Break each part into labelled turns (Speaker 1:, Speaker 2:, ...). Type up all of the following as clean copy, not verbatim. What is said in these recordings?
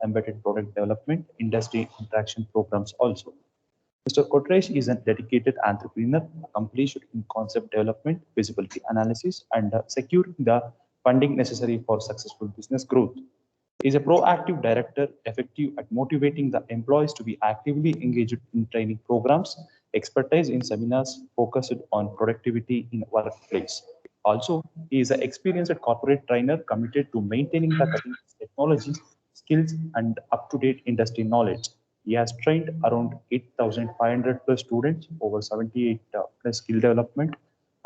Speaker 1: embedded product development, industry interaction programs also. Mr. Kotresh is a dedicated entrepreneur accomplished in concept development, feasibility analysis, and securing the funding necessary for successful business growth. He is a proactive director, effective at motivating the employees to be actively engaged in training programs, expertise in seminars focused on productivity in workplace. Also, he is an experienced corporate trainer committed to maintaining the cutting technology, skills, and up-to-date industry knowledge. He has trained around 8,500 plus students, over 78 plus skill development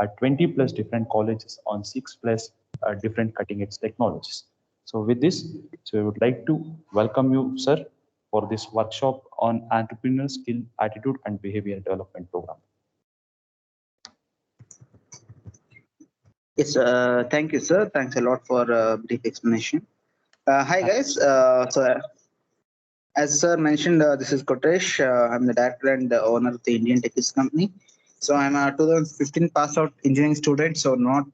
Speaker 1: at 20 plus different colleges on 6 plus different cutting edge technologies. So with this, I would like to welcome you, sir, for this workshop on entrepreneurial skill, attitude, and behavior development program.
Speaker 2: Yes, thank you, sir. Thanks a lot for brief explanation. Hi, guys. As sir mentioned, this is Kotresh. I'm the director and the owner of the Indian Techis company. So I'm a 2015 pass out engineering student. So not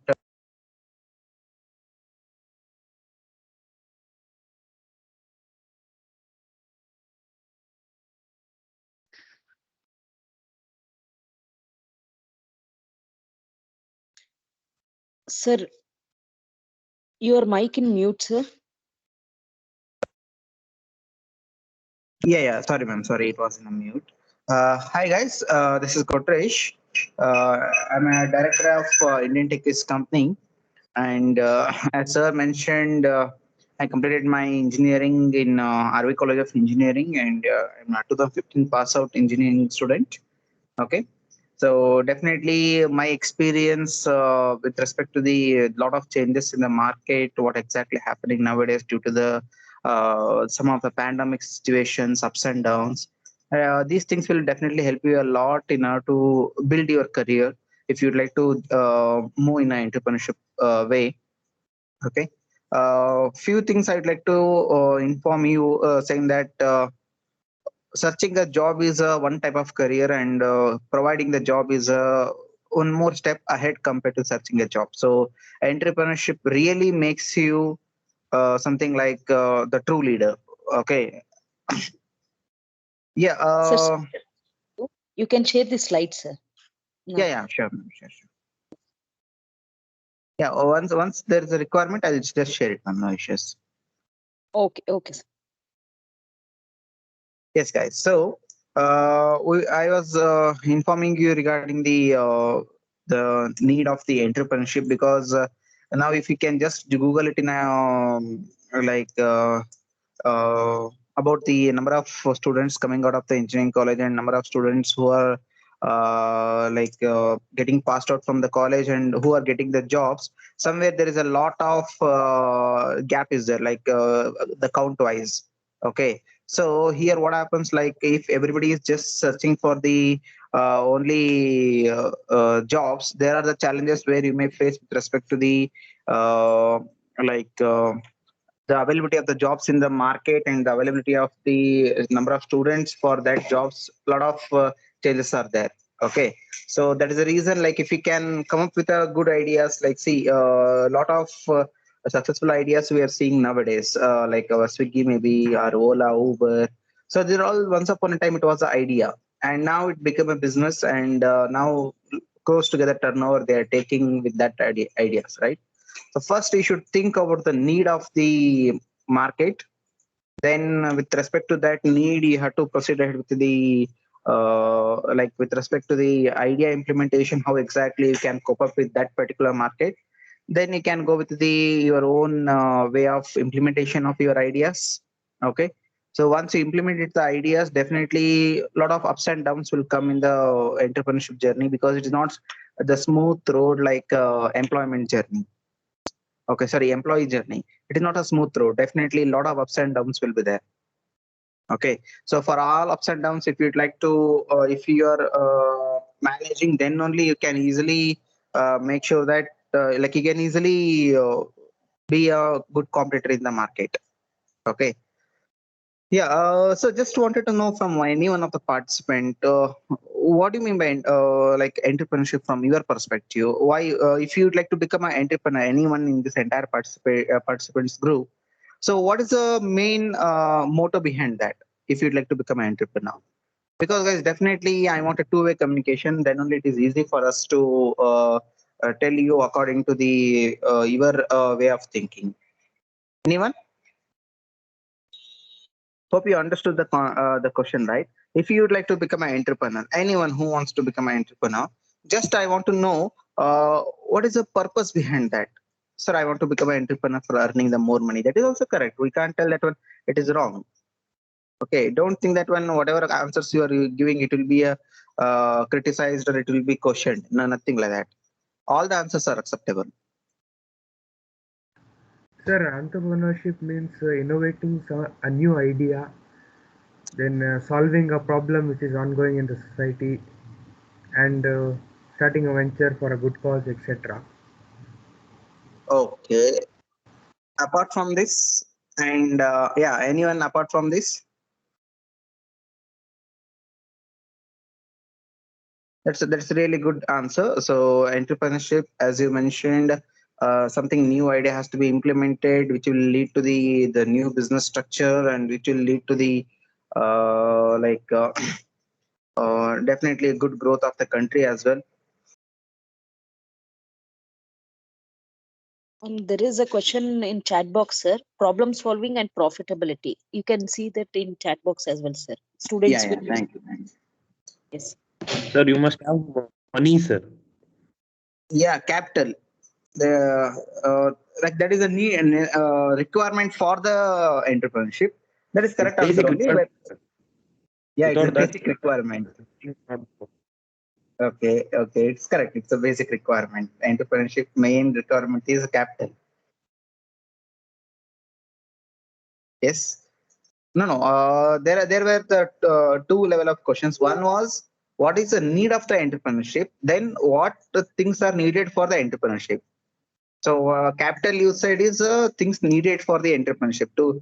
Speaker 3: Sir, your mic in mute, sir.
Speaker 2: Yeah. Sorry, ma'am. Sorry, it was in a mute. Hi, guys. This is Kotresh. I'm a director of Indian Techis company. And as sir mentioned, I completed my engineering in RV College of Engineering, and I'm a 2015 pass out engineering student. Okay. So definitely my experience with respect to the lot of changes in the market, what exactly happening nowadays due to the some of the pandemic situations, ups and downs. These things will definitely help you a lot in order to build your career if you'd like to move in an entrepreneurship way. Okay. Few things I'd like to inform you, saying that searching a job is one type of career, and providing the job is one more step ahead compared to searching a job. So entrepreneurship really makes you something like the true leader. Okay. Yeah.
Speaker 3: Sir, you can share the slides, sir. No.
Speaker 2: Yeah. Sure. Yeah. Once there is a requirement, I'll just share it. No issues.
Speaker 3: Okay, sir.
Speaker 2: Yes, guys. So I was informing you regarding the need of the entrepreneurship, because now if you can just Google it in a like about the number of students coming out of the engineering college and number of students who are getting passed out from the college and who are getting the jobs, somewhere there is a lot of gap is there, like the count wise. Okay. So here what happens, like if everybody is just searching for the only jobs, there are the challenges where you may face with respect to the uh, like the availability of the jobs in the market and the availability of the number of students for that jobs. A lot of changes are there. Okay. So that is the reason, like if we can come up with a good ideas, like see a lot of successful ideas we are seeing nowadays, like our Swiggy maybe, or Ola, Uber. So they're all, once upon a time it was an idea, and now it became a business, and now close together turnover they are taking with that ideas, right? So first you should think about the need of the market. Then with respect to that need, you have to proceed ahead with the like with respect to the idea implementation, how exactly you can cope up with that particular market. Then you can go with the your own way of implementation of your ideas. Okay. So once you implement the ideas, definitely a lot of ups and downs will come in the entrepreneurship journey, because it is not the smooth road like employment journey. Okay, sorry, employee journey. It is not a smooth road. Definitely a lot of ups and downs will be there. Okay. So for all ups and downs, if you'd like to, if you are managing, then only you can easily make sure that like you can easily be a good competitor in the market. Okay. Yeah. So just wanted to know from any one of the participant, what do you mean by like entrepreneurship from your perspective? Why, if you'd like to become an entrepreneur, anyone in this entire participants group, So what is the main motto behind that if you'd like to become an entrepreneur? Because guys, definitely I want a two-way communication. Then only it is easy for us to tell you according to the your way of thinking. Anyone? Hope you understood the question, right? If you would like to become an entrepreneur, anyone who wants to become an entrepreneur, just I want to know what is the purpose behind that. Sir, I want to become an entrepreneur for earning the more money. That is also correct. We can't tell that one it is wrong. Okay, don't think that one whatever answers you are giving, it will be a criticized or it will be questioned. No, nothing like that. All the answers are acceptable.
Speaker 4: Sir, entrepreneurship means innovating a new idea, then solving a problem which is ongoing in the society, and starting a venture for a good cause, etc.
Speaker 2: Okay. Apart from this, and yeah, anyone apart from this? That's a really good answer. So entrepreneurship, as you mentioned, something new idea has to be implemented, which will lead to the new business structure, and which will lead to the like definitely a good growth of the country as well.
Speaker 3: There is a question in chat box, sir. Problem solving and profitability. You can see that in chat box as well, sir. Students
Speaker 2: Yeah,
Speaker 3: will.
Speaker 2: thank you. Thanks.
Speaker 3: Yes.
Speaker 5: Sir, you must have money, sir.
Speaker 2: Yeah, capital. The like that is a need requirement for the entrepreneurship. That is
Speaker 5: It's
Speaker 2: correct answer
Speaker 5: basic
Speaker 2: only. But
Speaker 5: requirement, sir.
Speaker 2: yeah, it's a
Speaker 5: Without that,
Speaker 2: basic requirement.
Speaker 5: it's not good.
Speaker 2: Okay, okay, it's correct. It's a basic requirement. Entrepreneurship main requirement is capital. Yes. No, no. There were the two level of questions. One was what is the need of the entrepreneurship. Then what the things are needed for the entrepreneurship. So capital you said is things needed for the entrepreneurship. To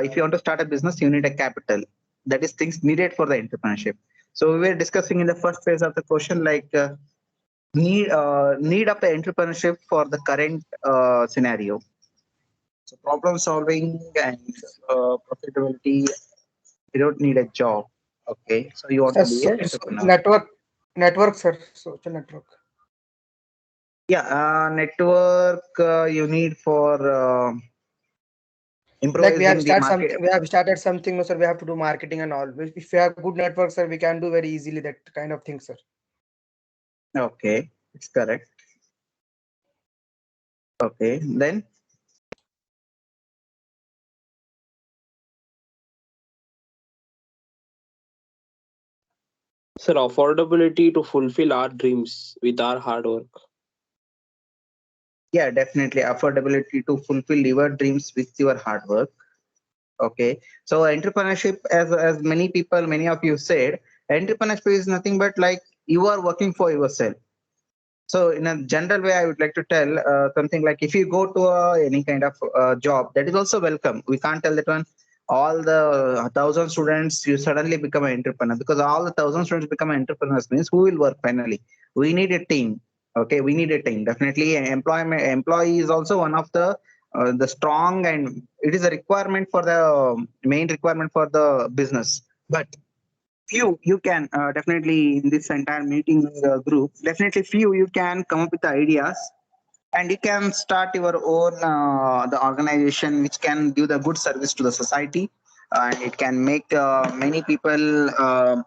Speaker 2: if you want to start a business, you need a capital. That is things needed for the entrepreneurship. So we were discussing in the first phase of the question like. Need of the entrepreneurship for the current scenario. So problem solving and profitability. You don't need a job. Okay, so you want
Speaker 6: Sir,
Speaker 2: to be an entrepreneur.
Speaker 6: network, sir. Social network.
Speaker 2: Yeah, network you need for
Speaker 6: Like
Speaker 2: improvising the market.
Speaker 6: we have started something, no, sir. We have to do marketing and all. If we have good network, sir, we can do very easily that kind of thing, sir.
Speaker 2: Okay, it's correct. Okay, then
Speaker 7: Sir, affordability to fulfill our dreams with our hard work.
Speaker 2: yeah, definitely affordability to fulfill your dreams with your hard work. Okay, so entrepreneurship, as many of you said, entrepreneurship is nothing but like you are working for yourself. So in a general way, I would like to tell something like if you go to any kind of job, that is also welcome. We can't tell that one all the 1,000 students you suddenly become an entrepreneur, because all the 1,000 students become entrepreneurs means who will work finally? We need a team. Okay, we need a team. Definitely, employee is also one of the strong, and it is a requirement for the main requirement for the business. But few you can definitely in this entire meeting group, definitely few you can come up with the ideas, and you can start your own the organization which can give the good service to the society, and it can make many people a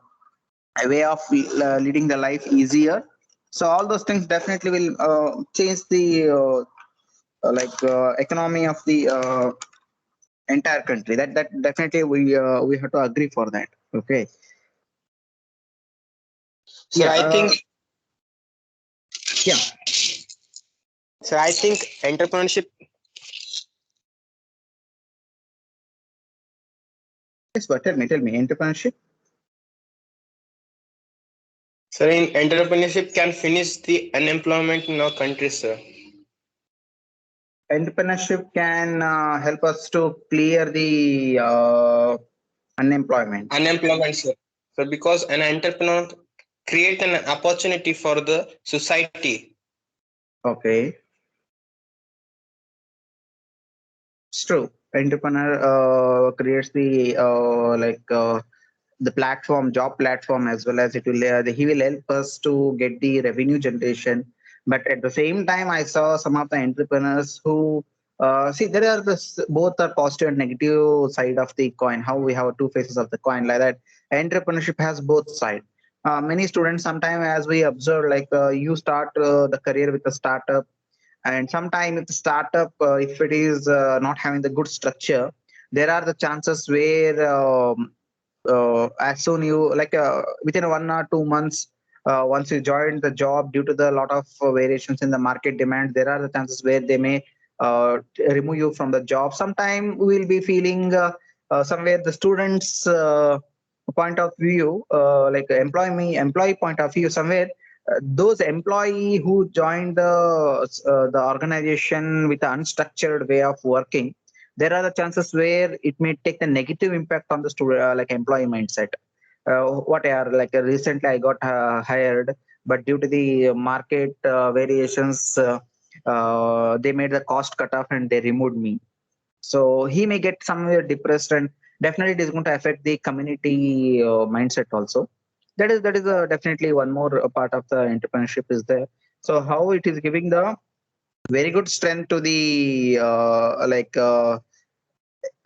Speaker 2: way of leading the life easier. So all those things definitely will change the economy of the entire country. That definitely we have to agree for that. Okay.
Speaker 8: So
Speaker 2: Yeah.
Speaker 8: I think
Speaker 2: Yeah.
Speaker 8: so I think entrepreneurship.
Speaker 2: Yes, but tell me, entrepreneurship.
Speaker 8: So in entrepreneurship can finish the unemployment in our country, sir.
Speaker 2: Entrepreneurship can help us to clear the unemployment.
Speaker 8: Unemployment, sir. So because an entrepreneur create an opportunity for the society.
Speaker 2: Okay, it's true. entrepreneur creates the the platform, job platform, as well as it will he will help us to get the revenue generation. But at the same time, I saw some of the entrepreneurs who see there are this both are positive and negative side of the coin. How we have two faces of the coin, like that. Entrepreneurship has both sides. Many students sometimes, as we observe, like you start the career with a startup, and sometimes if the startup, if it is not having the good structure, there are the chances where as soon you within 1 or 2 months, once you join the job, due to the lot of variations in the market demand, there are the chances where they may remove you from the job. Sometime we will be feeling somewhere the students point of view, like employee point of view, somewhere those employee who joined the organization with an unstructured way of working, there are the chances where it may take a negative impact on the student, like employee mindset. What are like recently I got hired, but due to the market variations, they made the cost cut off and they removed me. So he may get somewhere depressed, and definitely it is going to affect the community mindset also. That is definitely one more part of the entrepreneurship is there. So how it is giving the very good strength to the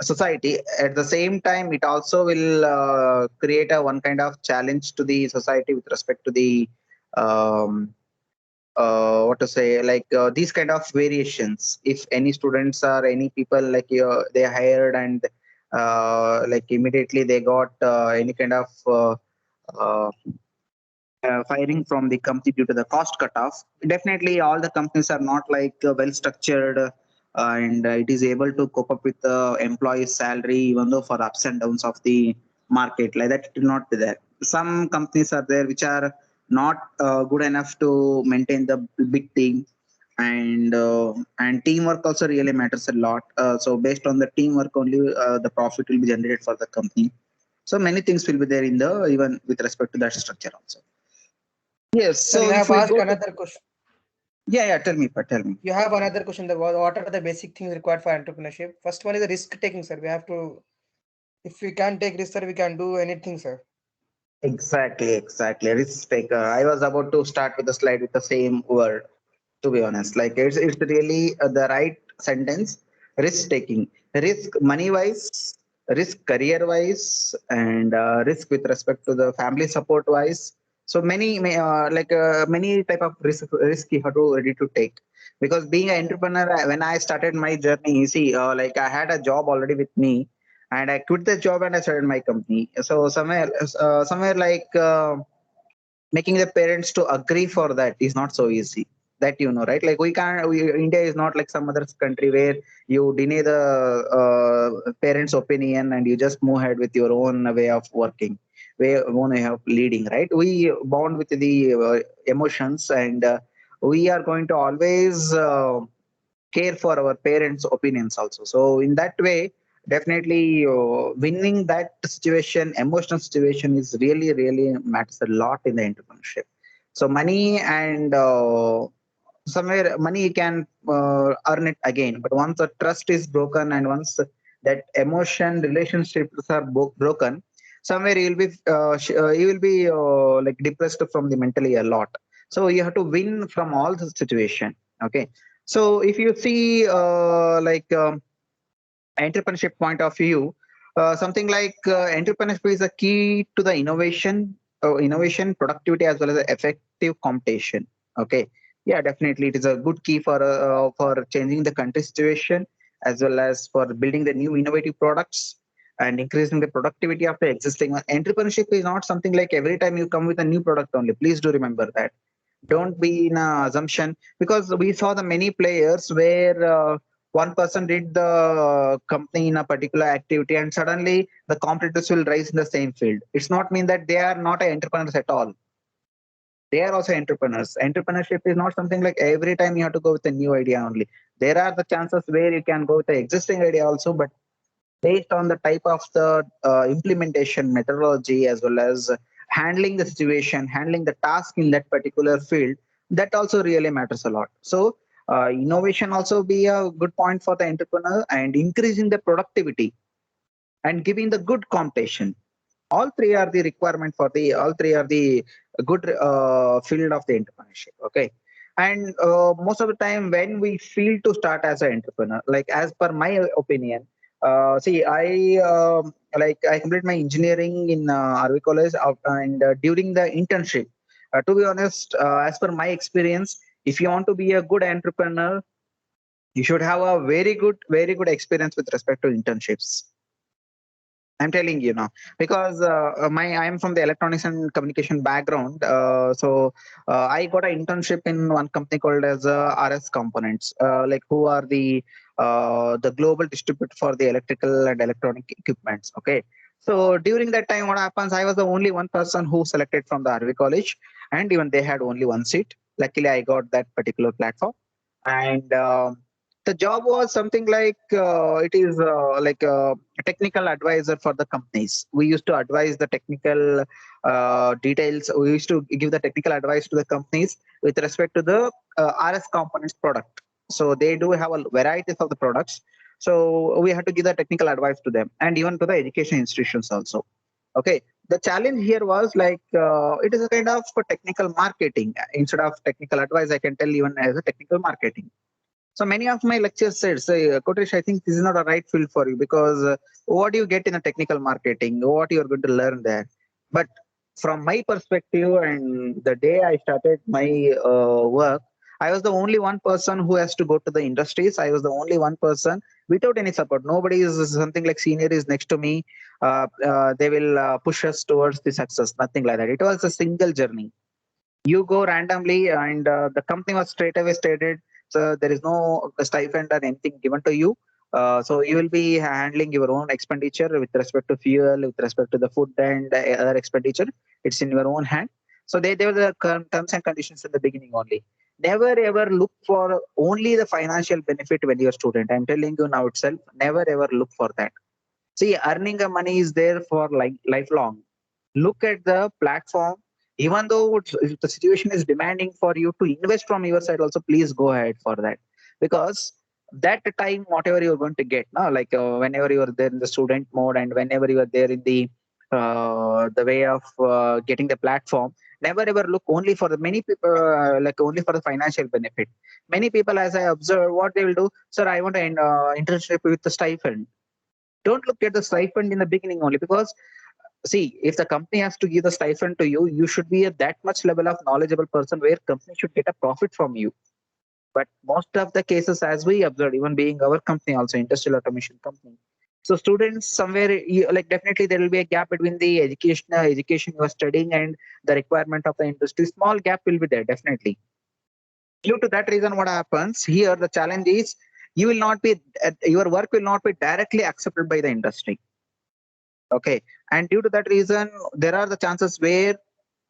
Speaker 2: society. At the same time, it also will create a one kind of challenge to the society with respect to the um, what to say, these kind of variations. If any students or any people like they hired and like immediately they got any kind of uh, firing from the company due to the cost cutoff. Definitely, all the companies are not like well structured, and it is able to cope up with the employee's salary, even though for ups and downs of the market, like that, it will not be there. Some companies are there which are not good enough to maintain the big team, and teamwork also really matters a lot. So based on the teamwork only, the profit will be generated for the company. So many things will be there in the even with respect to that structure also. Yes.
Speaker 6: Sir,
Speaker 2: So
Speaker 6: you
Speaker 2: if
Speaker 6: have
Speaker 2: we
Speaker 6: asked
Speaker 2: go to,
Speaker 6: another question.
Speaker 2: yeah, tell me, but tell me.
Speaker 6: You have another question. That what are the basic things required for entrepreneurship? First one is the risk taking, sir. We have to, if we can take risk, sir, we can do anything, sir.
Speaker 2: Exactly. Risk taker. I was about to start with the slide with the same word. To be honest, like it's really the right sentence. Risk taking, risk money wise, risk career wise, and risk with respect to the family support wise. So many type of risk you have to ready to take, because being an entrepreneur, when I started my journey, you see, like I had a job already with me, and I quit the job and I started my company. So somewhere like making the parents to agree for that is not so easy. That you know, right? Like India is not like some other country where you deny the parents' opinion and you just move ahead with your own way of working, own way of leading, right? We bond with the emotions, and we are going to always care for our parents' opinions also. So in that way, definitely winning that situation, emotional situation, is really matters a lot in the entrepreneurship. So money and somewhere money you can earn it again, but once the trust is broken and once that emotion relationships are broken, somewhere you will be like depressed from the mentally a lot. So you have to win from all the situation. Okay. So if you see entrepreneurship point of view, something like entrepreneurship is a key to the innovation, productivity, as well as the effective competition. Okay, yeah, definitely, it is a good key for changing the country situation, as well as for building the new innovative products and increasing the productivity of the existing one. Entrepreneurship is not something like every time you come with a new product only. Please do remember that. Don't be in a assumption, because we saw the many players where one person did the company in a particular activity and suddenly the competitors will rise in the same field. It's not mean that they are not entrepreneurs at all. They are also entrepreneurs. Entrepreneurship is not something like every time you have to go with a new idea only. There are the chances where you can go with the existing idea also, but based on the type of the implementation methodology, as well as handling the situation, handling the task in that particular field, that also really matters a lot. So Innovation also be a good point for the entrepreneur, and increasing the productivity and giving the good competition. All three are the requirement for the, all three are the good field of the entrepreneurship. Okay. And most of the time when we feel to start as an entrepreneur, like as per my opinion, see, I complete my engineering in RV College, and during the internship, to be honest, as per my experience, if you want to be a good entrepreneur, you should have a very good experience with respect to internships. I'm telling you now, because I'm from the electronics and communication background. I got an internship in one company called as RS Components, like who are the global distributor for the electrical and electronic equipments. Okay. So during that time, what happens? I was the only one person who selected from the RV college, and even they had only one seat. Luckily, I got that particular platform, and the job was something like it is like a technical advisor for the companies. We used to advise the technical details. We used to give the technical advice to the companies with respect to the RS components product. So they do have a varieties of the products. So we had to give the technical advice to them, and even to the education institutions also. Okay. The challenge here was like it is a kind of technical marketing. Instead of technical advice, I can tell even as a technical marketing. So many of my lectures said, say, Kotresh, I think this is not a right field for you, because what do you get in a technical marketing? What you are going to learn there? But from my perspective, and the day I started my work, I was the only one person who has to go to the industries. I was the only one person without any support. Nobody is something like senior is next to me. They will push us towards the success. Nothing like that. It was a single journey. You go randomly, and the company was straight away stated, so there is no stipend or anything given to you. So you will be handling your own expenditure with respect to fuel, with respect to the food and other expenditure. It's in your own hand. So they were the terms and conditions in the beginning only. Never ever look for only the financial benefit when you're a student. I'm telling you now itself, never ever look for that. See, earning a money is there for like lifelong. Look at the platform. Even though if the situation is demanding for you to invest from your side, also please go ahead for that, because that time whatever you're going to get now, like whenever you are there in the student mode, and whenever you are there in the way of getting the platform, never ever look only for the many people like only for the financial benefit. Many people, as I observe, what they will do, sir, I want an internship with the stipend. Don't look at the stipend in the beginning only, because see, if the company has to give the stipend to you, you should be at that much level of knowledgeable person where company should get a profit from you. But most of the cases, as we observed, even being our company also industrial automation company, so students somewhere like definitely there will be a gap between the education you are studying and the requirement of the industry. Small gap will be there definitely. Due to that reason, what happens here, the challenge is you will not be your work will not be directly accepted by the industry. Okay. And due to that reason, there are the chances where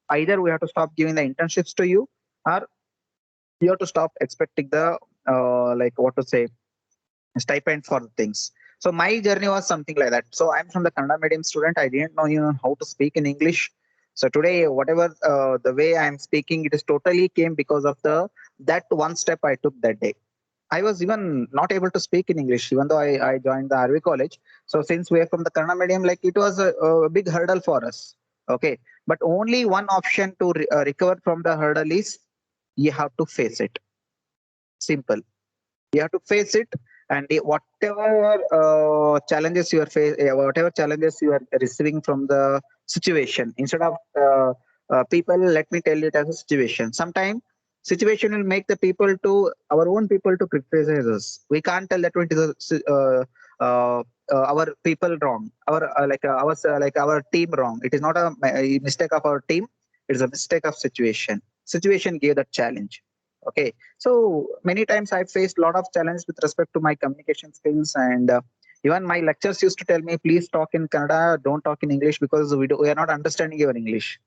Speaker 2: either we have to stop giving the internships to you, or you have to stop expecting the like what to say, stipend for the things. So my journey was something like that. So I'm from the Kannada medium student. I didn't know even how to speak in English. So today, whatever the way I'm speaking, it is totally came because of the that one step I took that day. I was even not able to speak in English, even though I joined the RV college. So since we are from the Kannada medium, like it was a big hurdle for us. Okay. But only one option to recover from the hurdle is you have to face it. Simple. You have to face it, and whatever challenges you are whatever challenges you are receiving from the situation, instead of people, let me tell it as a situation. Sometimes situation will make the people to our own people to criticize us. We can't tell that it is our people wrong, our like our team wrong. It is not a mistake of our team. It is a mistake of situation gave that challenge. Okay. So many times I faced a lot of challenge with respect to my communication skills, and even my lectures used to tell me, please talk in Kannada, don't talk in English, because we are not understanding your English.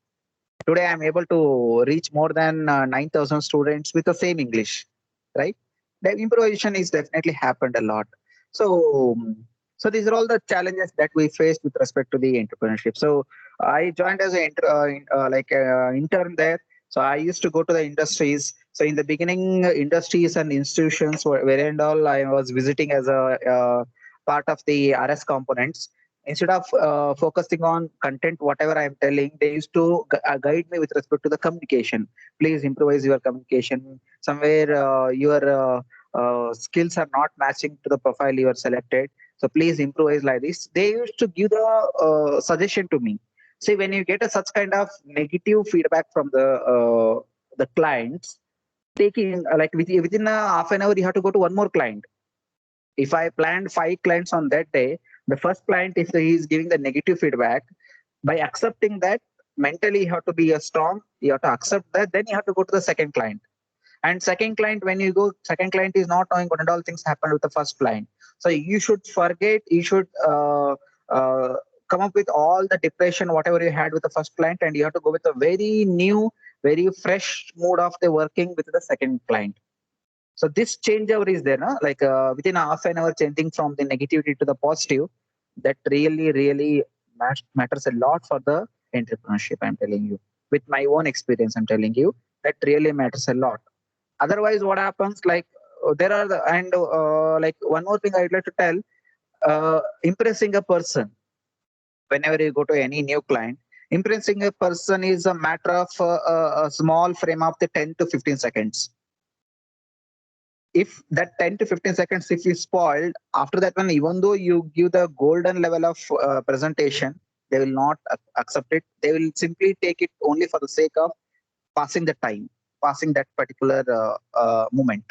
Speaker 2: Today I'm able to reach more than 9,000 students with the same English, right? The improvisation is definitely happened a lot. So, so these are all the challenges that we faced with respect to the entrepreneurship. So I joined as an intern there. So I used to go to the industries. So in the beginning, industries and institutions were and all I was visiting as a part of the RS components. Instead of focusing on content, whatever I am telling, they used to guide me with respect to the communication. Please improvise your communication. Somewhere your skills are not matching to the profile you are selected. So please improvise like this. They used to give the suggestion to me. See, when you get a such kind of negative feedback from the clients, taking like within a half an hour, you have to go to one more client. If I planned 5 clients on that day, the first client, if he is giving the negative feedback, by accepting that, mentally you have to be strong. You have to accept that. Then you have to go to the second client. And second client, when you go, second client is not knowing what and all things happened with the first client. So you should forget. You should uh, come up with all the depression, whatever you had with the first client, and you have to go with a very new, very fresh mood of the working with the second client. So this changeover is there, no? Like within a half an hour, changing from the negativity to the positive, that really matters a lot for the entrepreneurship. I'm telling you, with my own experience, I'm telling you that really matters a lot. Otherwise, what happens? Like there are the and like one more thing I'd like to tell: impressing a person whenever you go to any new client. Impressing a person is a matter of a small frame of the 10 to 15 seconds. If that 10 to 15 seconds, if you spoiled, after that one, even though you give the golden level of presentation, they will not accept it. They will simply take it only for the sake of passing the time, passing that particular moment.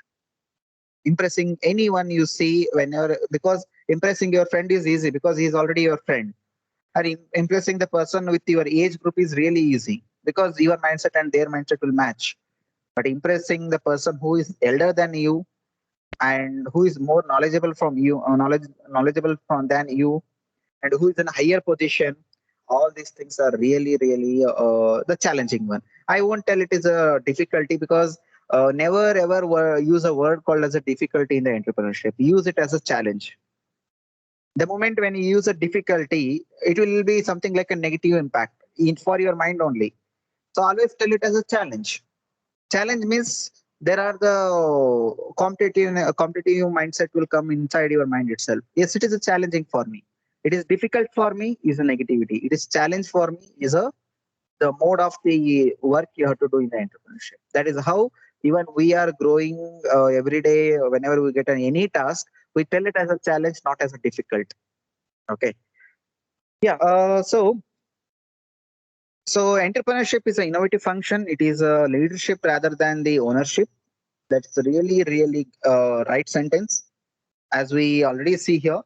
Speaker 2: Impressing anyone you see whenever, because impressing your friend is easy because he is already your friend. And impressing the person with your age group is really easy because your mindset and their mindset will match. But impressing the person who is elder than you and who is more knowledgeable from you, knowledgeable from than you, and who is in a higher position, all these things are really the challenging one. I won't tell it is a difficulty because never ever use a word called as a difficulty in the entrepreneurship. Use it as a challenge. The moment when you use a difficulty, it will be something like a negative impact for your mind only. So always tell it as a challenge. Challenge means there are the competitive mindset will come inside your mind itself. Yes, it is a challenging for me. It is difficult for me is a negativity. It is challenge for me is a the mode of the work you have to do in the entrepreneurship. That is how even we are growing every day. Whenever we get any task, we tell it as a challenge, not as a difficult. Okay. Yeah. So entrepreneurship is an innovative function. It is a leadership rather than the ownership. That's really right sentence, as we already see here.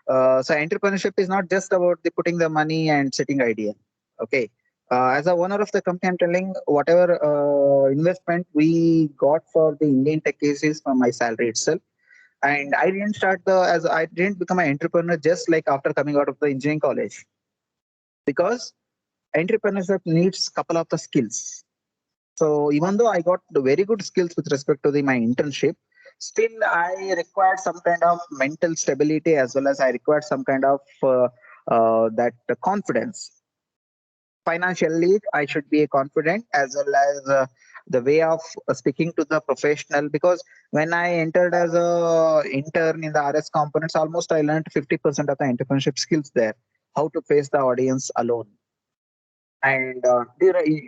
Speaker 2: So entrepreneurship is not just about the putting the money and setting idea. Okay. As a owner of the company, I'm telling whatever investment we got for the Indian tech cases from my salary itself. And I didn't become an entrepreneur just like after coming out of the engineering college, because entrepreneurship needs couple of the skills. So even though I got the very good skills with respect to my internship, still I required some kind of mental stability as well as I required some kind of that confidence. Financially, I should be confident as well as the way of speaking to the professional. Because when I entered as a intern in the RS components, almost I learned 50% of the entrepreneurship skills there. How to face the audience alone. And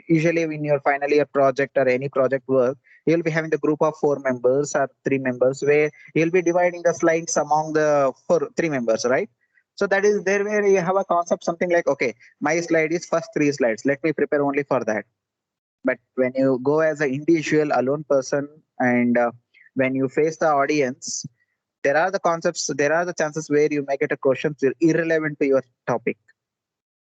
Speaker 2: usually in your final year project or any project work, you'll be having the group of 4 members or 3 members where you'll be dividing the slides among the 3 members, right? So that is there where you have a concept, something like, okay, my slide is first 3 slides. Let me prepare only for that. But when you go as an individual alone person and when you face the audience, there are the concepts, there are the chances where you may get a question irrelevant to your topic,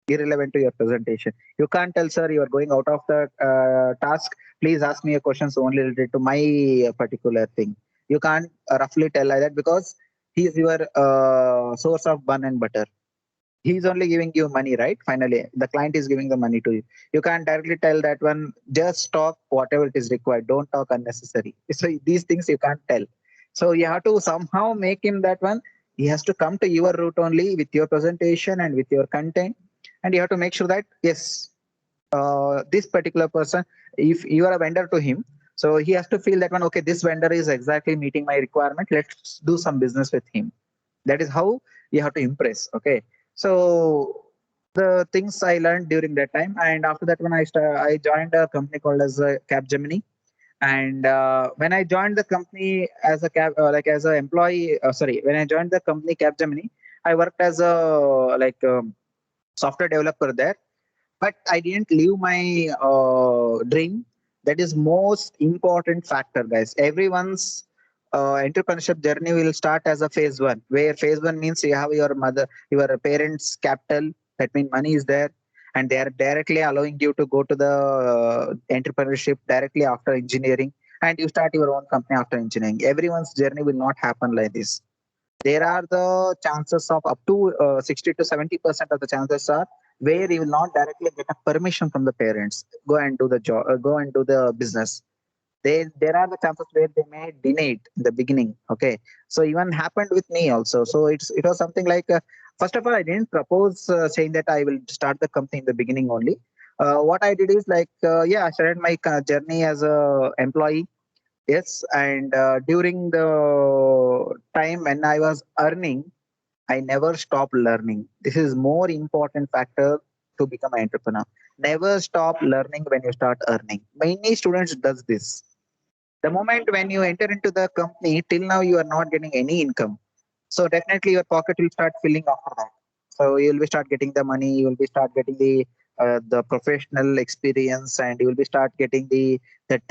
Speaker 2: irrelevant to your presentation. You can't tell, sir, you are going out of the task. Please ask me a questions only related to my particular thing. You can't roughly tell like that because he is your source of bun and butter. He's only giving you money, right? Finally, the client is giving the money to you. You can't directly tell that one, just talk whatever it is required. Don't talk unnecessary. So these things you can't tell. So you have to somehow make him that one. He has to come to your route only with your presentation and with your content. And you have to make sure that, yes, this particular person, if you are a vendor to him, So he has to feel that one, okay, this vendor is exactly meeting my requirement. Let's do some business with him. That is how you have to impress. Okay. So the things I learned during that time, and after that, when I joined a company called as Capgemini. And when I joined the company as a as an employee, sorry, when I joined the company Capgemini, I worked as a software developer there, but I didn't leave my dream. That is most important factor, guys. Everyone's entrepreneurship journey will start as a phase one, where phase one means you have your parents' capital. That means money is there, and they are directly allowing you to go to the entrepreneurship directly after engineering, and you start your own company after engineering. Everyone's journey will not happen like this. There are the chances of up to 60 to 70% of the chances are where you will not directly get a permission from the parents. Go and do the job, go and do the business. There are the chances where they may deny it in the beginning. Okay, so even happened with me also. So it was something like first of all, I didn't propose saying that I will start the company in the beginning only. What I did is I started my journey as a employee. Yes, and during the time when I was earning, I never stopped learning. This is more important factor to become an entrepreneur. Never stop learning when you start earning. Many students does this. The moment when you enter into the company, till now you are not getting any income. So definitely your pocket will start filling after that. So you will be start getting the money. You will be start getting the professional experience, and you will be start getting the that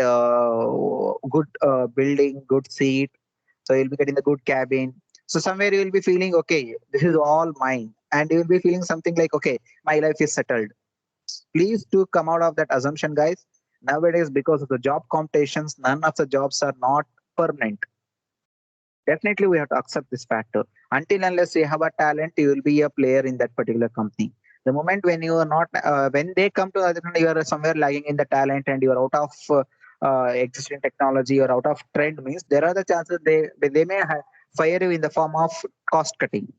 Speaker 2: good building, good seat. So you'll be getting the good cabin. So somewhere you will be feeling okay, this is all mine, and you will be feeling something like okay, my life is settled. Please do come out of that assumption, guys. Nowadays, because of the job competitions, none of the jobs are not permanent. Definitely, we have to accept this factor. Until unless you have a talent, you will be a player in that particular company. The moment when you are not, when they come to the other hand, you are somewhere lagging in the talent and you are out of existing technology or out of trend, means there are the chances they may fire you in the form of cost cutting.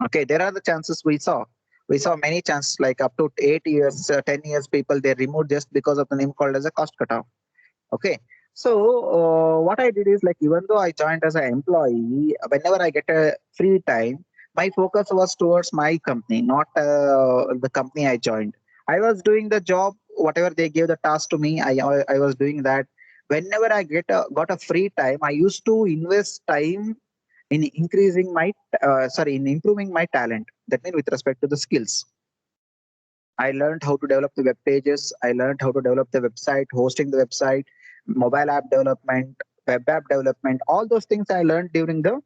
Speaker 2: Okay, there are the chances we saw. We saw many chances like up to 8 years, 10 years people they removed just because of the name called as a cost cutoff. Okay. So what I did is like even though I joined as an employee, whenever I get a free time, my focus was towards my company, not the company I joined. I was doing the job, whatever they gave the task to me, I was doing that. Whenever I got a free time, I used to invest time in increasing my in improving my talent. That means with respect to the skills. I learned how to develop the web pages. I learned how to develop the website, hosting the website, mobile app development, web app development. All those things I learned during the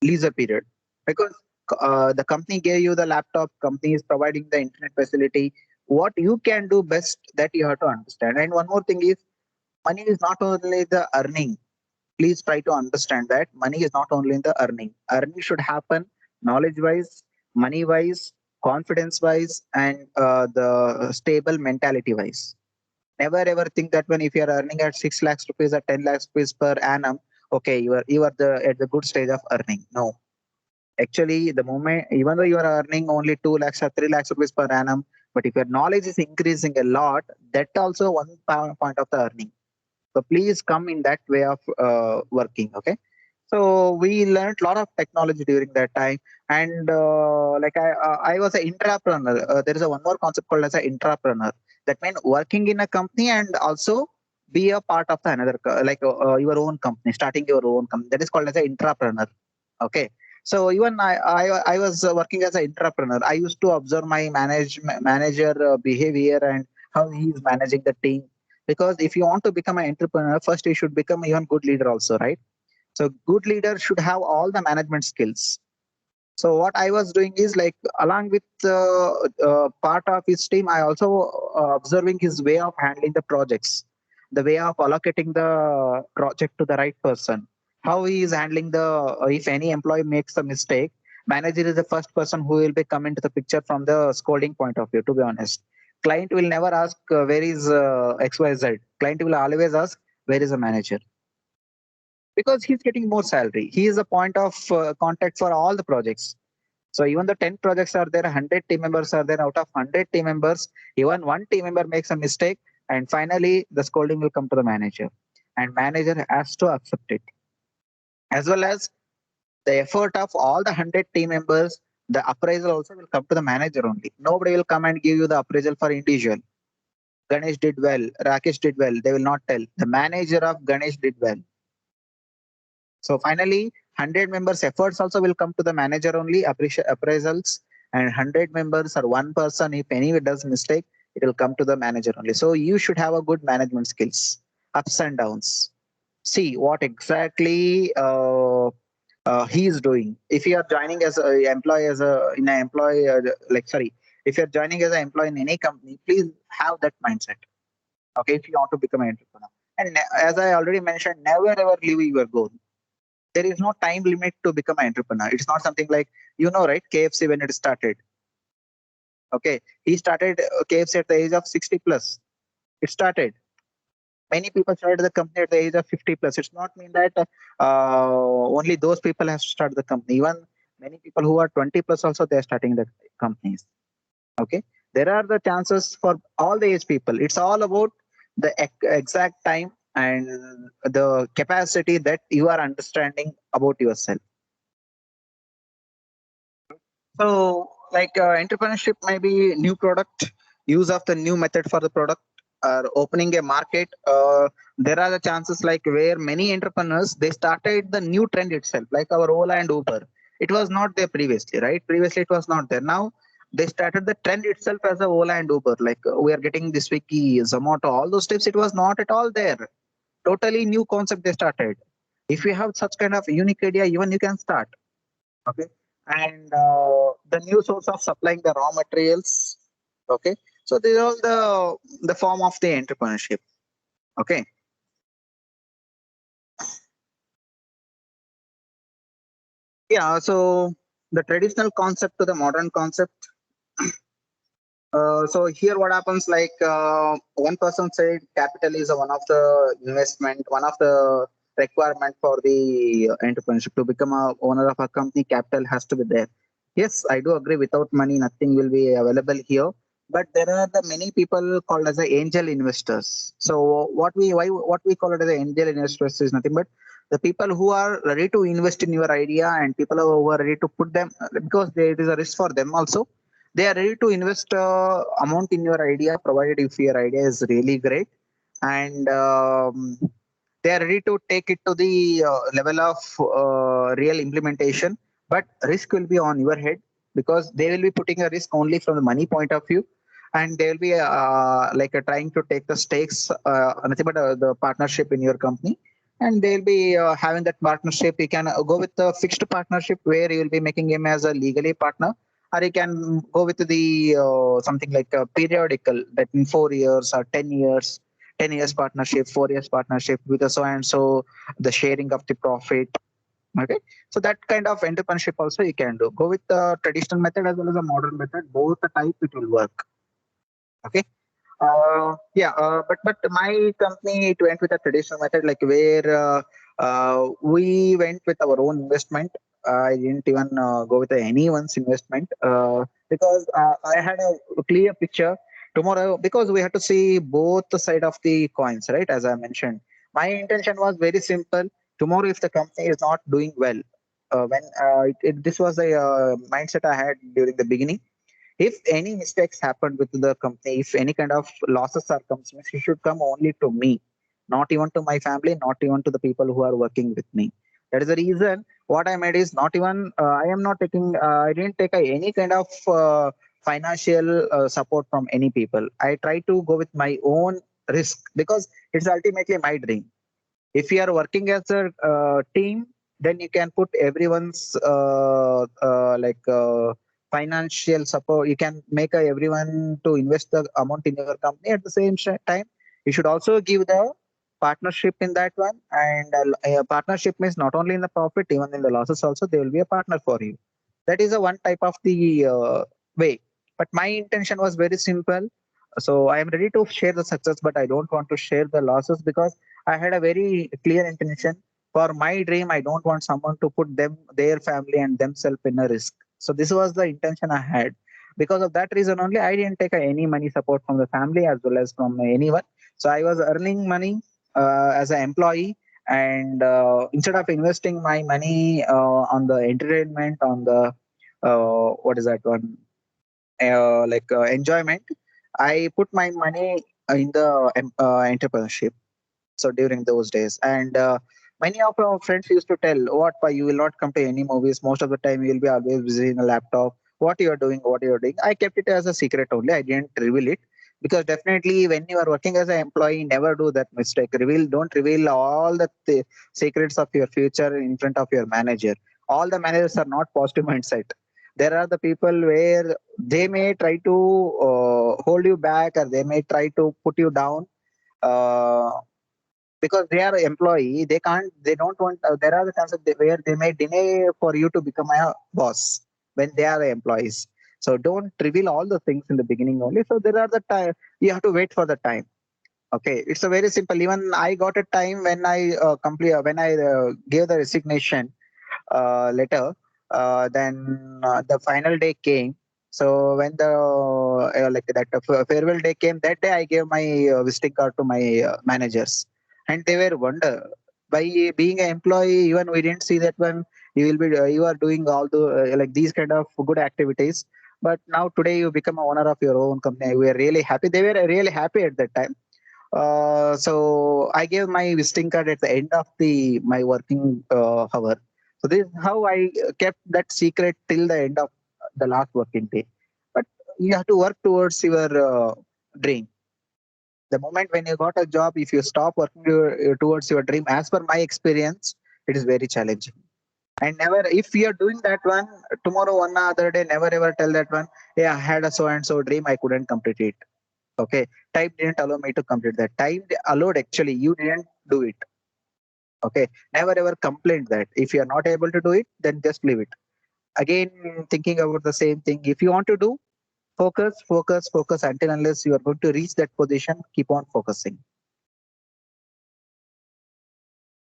Speaker 2: leisure period because the company gave you the laptop, company is providing the internet facility. What you can do best, that you have to understand. And one more thing is money is not only the earning. Please try to understand that money is not only in the earning. Earning should happen knowledge wise, money wise, confidence wise, and the stable mentality wise. Never ever think that when if you are earning at 6 lakhs rupees or 10 lakhs rupees per annum, okay, you are the at the good stage of earning. No, actually, the moment even though you are earning only 2 lakhs or 3 lakhs rupees per annum, but if your knowledge is increasing a lot, that also one point of the earning. So please come in that way of working. Okay. So we learned a lot of technology during that time, and I was an intrapreneur. There is a one more concept called as an intrapreneur. That means working in a company and also be a part of the another your own company, starting your own company. That is called as an intrapreneur. Okay. So even I was working as an intrapreneur. I used to observe my manager behavior and how he is managing the team. Because if you want to become an entrepreneur, first you should become even good leader also, right? So good leader should have all the management skills. So what I was doing is like along with part of his team, I also observing his way of handling the projects, the way of allocating the project to the right person, how he is handling the if any employee makes a mistake, manager is the first person who will be come into the picture from the scolding point of view. To be honest, client will never ask where is XYZ. Client will always ask where is the manager because he's getting more salary. He is a point of contact for all the projects. So even the 10 projects are there, 100 team members are there. Out of 100 team members, even one team member makes a mistake, And finally, the scolding will come to the manager, and manager has to accept it, as well as the effort of all the 100 team members. The appraisal also will come to the manager only. Nobody will come and give you the appraisal for individual. Ganesh did well, Rakesh did well. They will not tell. The manager of Ganesh did well. So finally, 100 members efforts also will come to the manager only, appraisals, and 100 members or one person, if any does mistake, it will come to the manager only. So you should have a good management skills, ups and downs. See what exactly he is doing. If you are joining as an employee, in an employee, if you're joining as an employee in any company, please have that mindset. Okay, if you want to become an entrepreneur. And as I already mentioned, never ever leave your goal. There is no time limit to become an entrepreneur. It's not something like, right? KFC when it started. Okay, he started KFC at the age of 60 plus. It started. Many people started the company at the age of 50 plus. It's not mean that only those people have to start the company. Even many people who are 20 plus also they are starting the companies. Okay, there are the chances for all the age people. It's all about the exact time and the capacity that you are understanding about yourself. So entrepreneurship may be new product, use of the new method for the product, or opening a market. There are the chances like where many entrepreneurs, they started the new trend itself, like our Ola and Uber. It was not there previously, right? Previously it was not there. Now they started the trend itself as a Ola and Uber. Like we are getting this Swiggy, Zomato, all those tips. It was not at all there. Totally new concept they started. If you have such kind of unique idea, even you can start. Okay, and the new source of supplying the raw materials. Okay, so these are all the form of the entrepreneurship. Okay. Yeah, so the traditional concept to the modern concept. So here what happens, like one person said capital is one of the investment, one of the requirement for the entrepreneurship. To become a owner of a company, capital has to be there. Yes, I do agree, without money nothing will be available here, but there are the many people called as the angel investors. So what we call it as the angel investors is nothing but the people who are ready to invest in your idea, and people who are ready to put them, because there is a risk for them also. They are ready to invest amount in your idea, provided if your idea is really great, and they are ready to take it to the level of real implementation. But risk will be on your head, because they will be putting a risk only from the money point of view, and they will be trying to take the stakes, nothing but the partnership in your company. And they'll be having that partnership. You can go with the fixed partnership where you will be making him as a legally partner, or you can go with the something like a periodical, that in 4 years or 10 years, 10 years partnership, 4 years partnership with the so and so, the sharing of the profit. Okay, so that kind of entrepreneurship also you can do. Go with the traditional method as well as a modern method, both the type it will work. Okay. But my company, it went with a traditional method, like where we went with our own investment. I didn't even go with anyone's investment, because I had a clear picture tomorrow, because we had to see both the side of the coins, right? As I mentioned, my intention was very simple. Tomorrow, if the company is not doing well, this was a mindset I had during the beginning. If any mistakes happen with the company, if any kind of losses are comes, it should come only to me, not even to my family, not even to the people who are working with me. That is the reason what I made is not even I am not taking I didn't take any kind of financial support from any people. I try to go with my own risk, because it's ultimately my dream. If you are working as a team, then you can put everyone's financial support. You can make everyone to invest the amount in your company. At the same time, you should also give the partnership in that one. And a partnership means not only in the profit, even in the losses also, they will be a partner for you. That is a one type of the way. But my intention was very simple. So I am ready to share the success, but I don't want to share the losses, because I had a very clear intention. For my dream, I don't want someone to put their family and themselves in a risk. So this was the intention I had. Because of that reason only, I didn't take any money support from the family as well as from anyone. So I was earning money as an employee, and instead of investing my money on the entertainment, on the what is that one, enjoyment, I put my money in the entrepreneurship. So during those days, and many of our friends used to tell, what, why you will not come to any movies, most of the time you will be always busy in a laptop, what you are doing, what you are doing. I kept it as a secret only, I didn't reveal it, because definitely when you are working as an employee, never do that mistake. Don't reveal all the secrets of your future in front of your manager. All the managers are not positive mindset. There are the people where they may try to hold you back, or they may try to put you down, uh, because they are employee, they don't want, there are the chances where they may deny for you to become a boss when they are employees. So don't reveal all the things in the beginning only. So there are the time, you have to wait for the time. Okay, it's a very simple. Even I got a time when I when I gave the resignation letter. Then the final day came. So when the farewell day came, that day I gave my visiting card to my managers, and they were wonder, by being an employee, even we didn't see that one. You will be you are doing all the these kind of good activities, but now today you become a owner of your own company. We are really happy. They were really happy at that time. So I gave my visiting card at the end of the my working hour. So this is how I kept that secret till the end of the last working day. But you have to work towards your dream. The moment when you got a job, if you stop working towards your dream, as per my experience, it is very challenging. And never, if you are doing that one, tomorrow one other day, never ever tell that one, yeah, I had a so and so dream, I couldn't complete it. Okay, time didn't allow me to complete that. Time allowed, actually, you didn't do it. Okay, never ever complain that. If you are not able to do it, then just leave it. Again, thinking about the same thing. If you want to do, focus, focus, focus until unless you are going to reach that position, keep on focusing.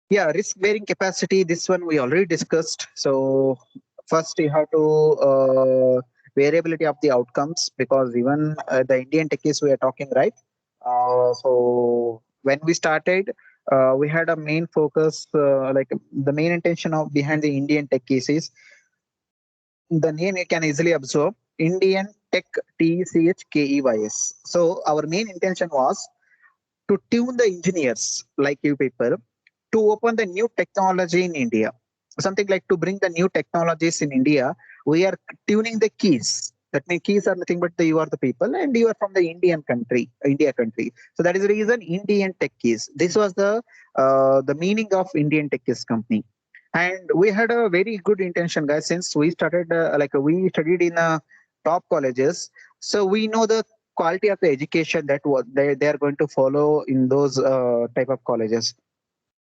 Speaker 2: Yeah, risk bearing capacity. This one we already discussed. So first you have to variability of the outcomes, because even the Indian techies we are talking, right? So when we started, we had a main focus, the main intention of behind the Indian techies is, the name you can easily absorb, Indian Tech, TECHKEYS. So our main intention was to tune the engineers like you people to open the new technology in India. Something like to bring the new technologies in India. We are tuning the keys. That means keys are nothing but you are the people, and you are from the India country. So that is the reason Indian Tech Keys. This was the meaning of Indian Tech Keys company. And we had a very good intention, guys, since we started we studied in top colleges. So we know the quality of the education that what they are going to follow in those type of colleges,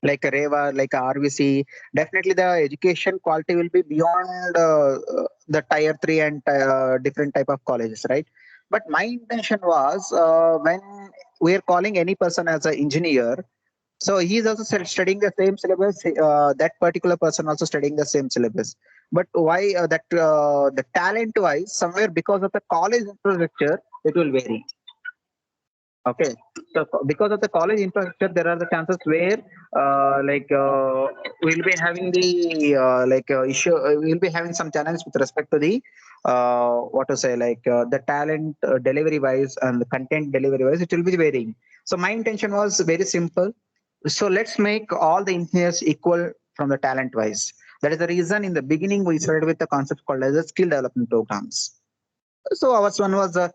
Speaker 2: like a REVA, like a RVC. Definitely the education quality will be beyond the tier 3 and different type of colleges, right? But my intention was, when we are calling any person as an engineer, so he is also studying the same syllabus. That particular person also studying the same syllabus. But why the talent wise, somewhere because of the college infrastructure, it will vary. Okay, so because of the college infrastructure, there are the chances where we'll be having the issue. We'll be having some challenges with respect to the what to say, the talent delivery wise and the content delivery wise. It will be varying. So my intention was very simple. So let's make all the engineers equal from the talent wise. That is the reason in the beginning we started with the concept called as the skill development programs. So our one was a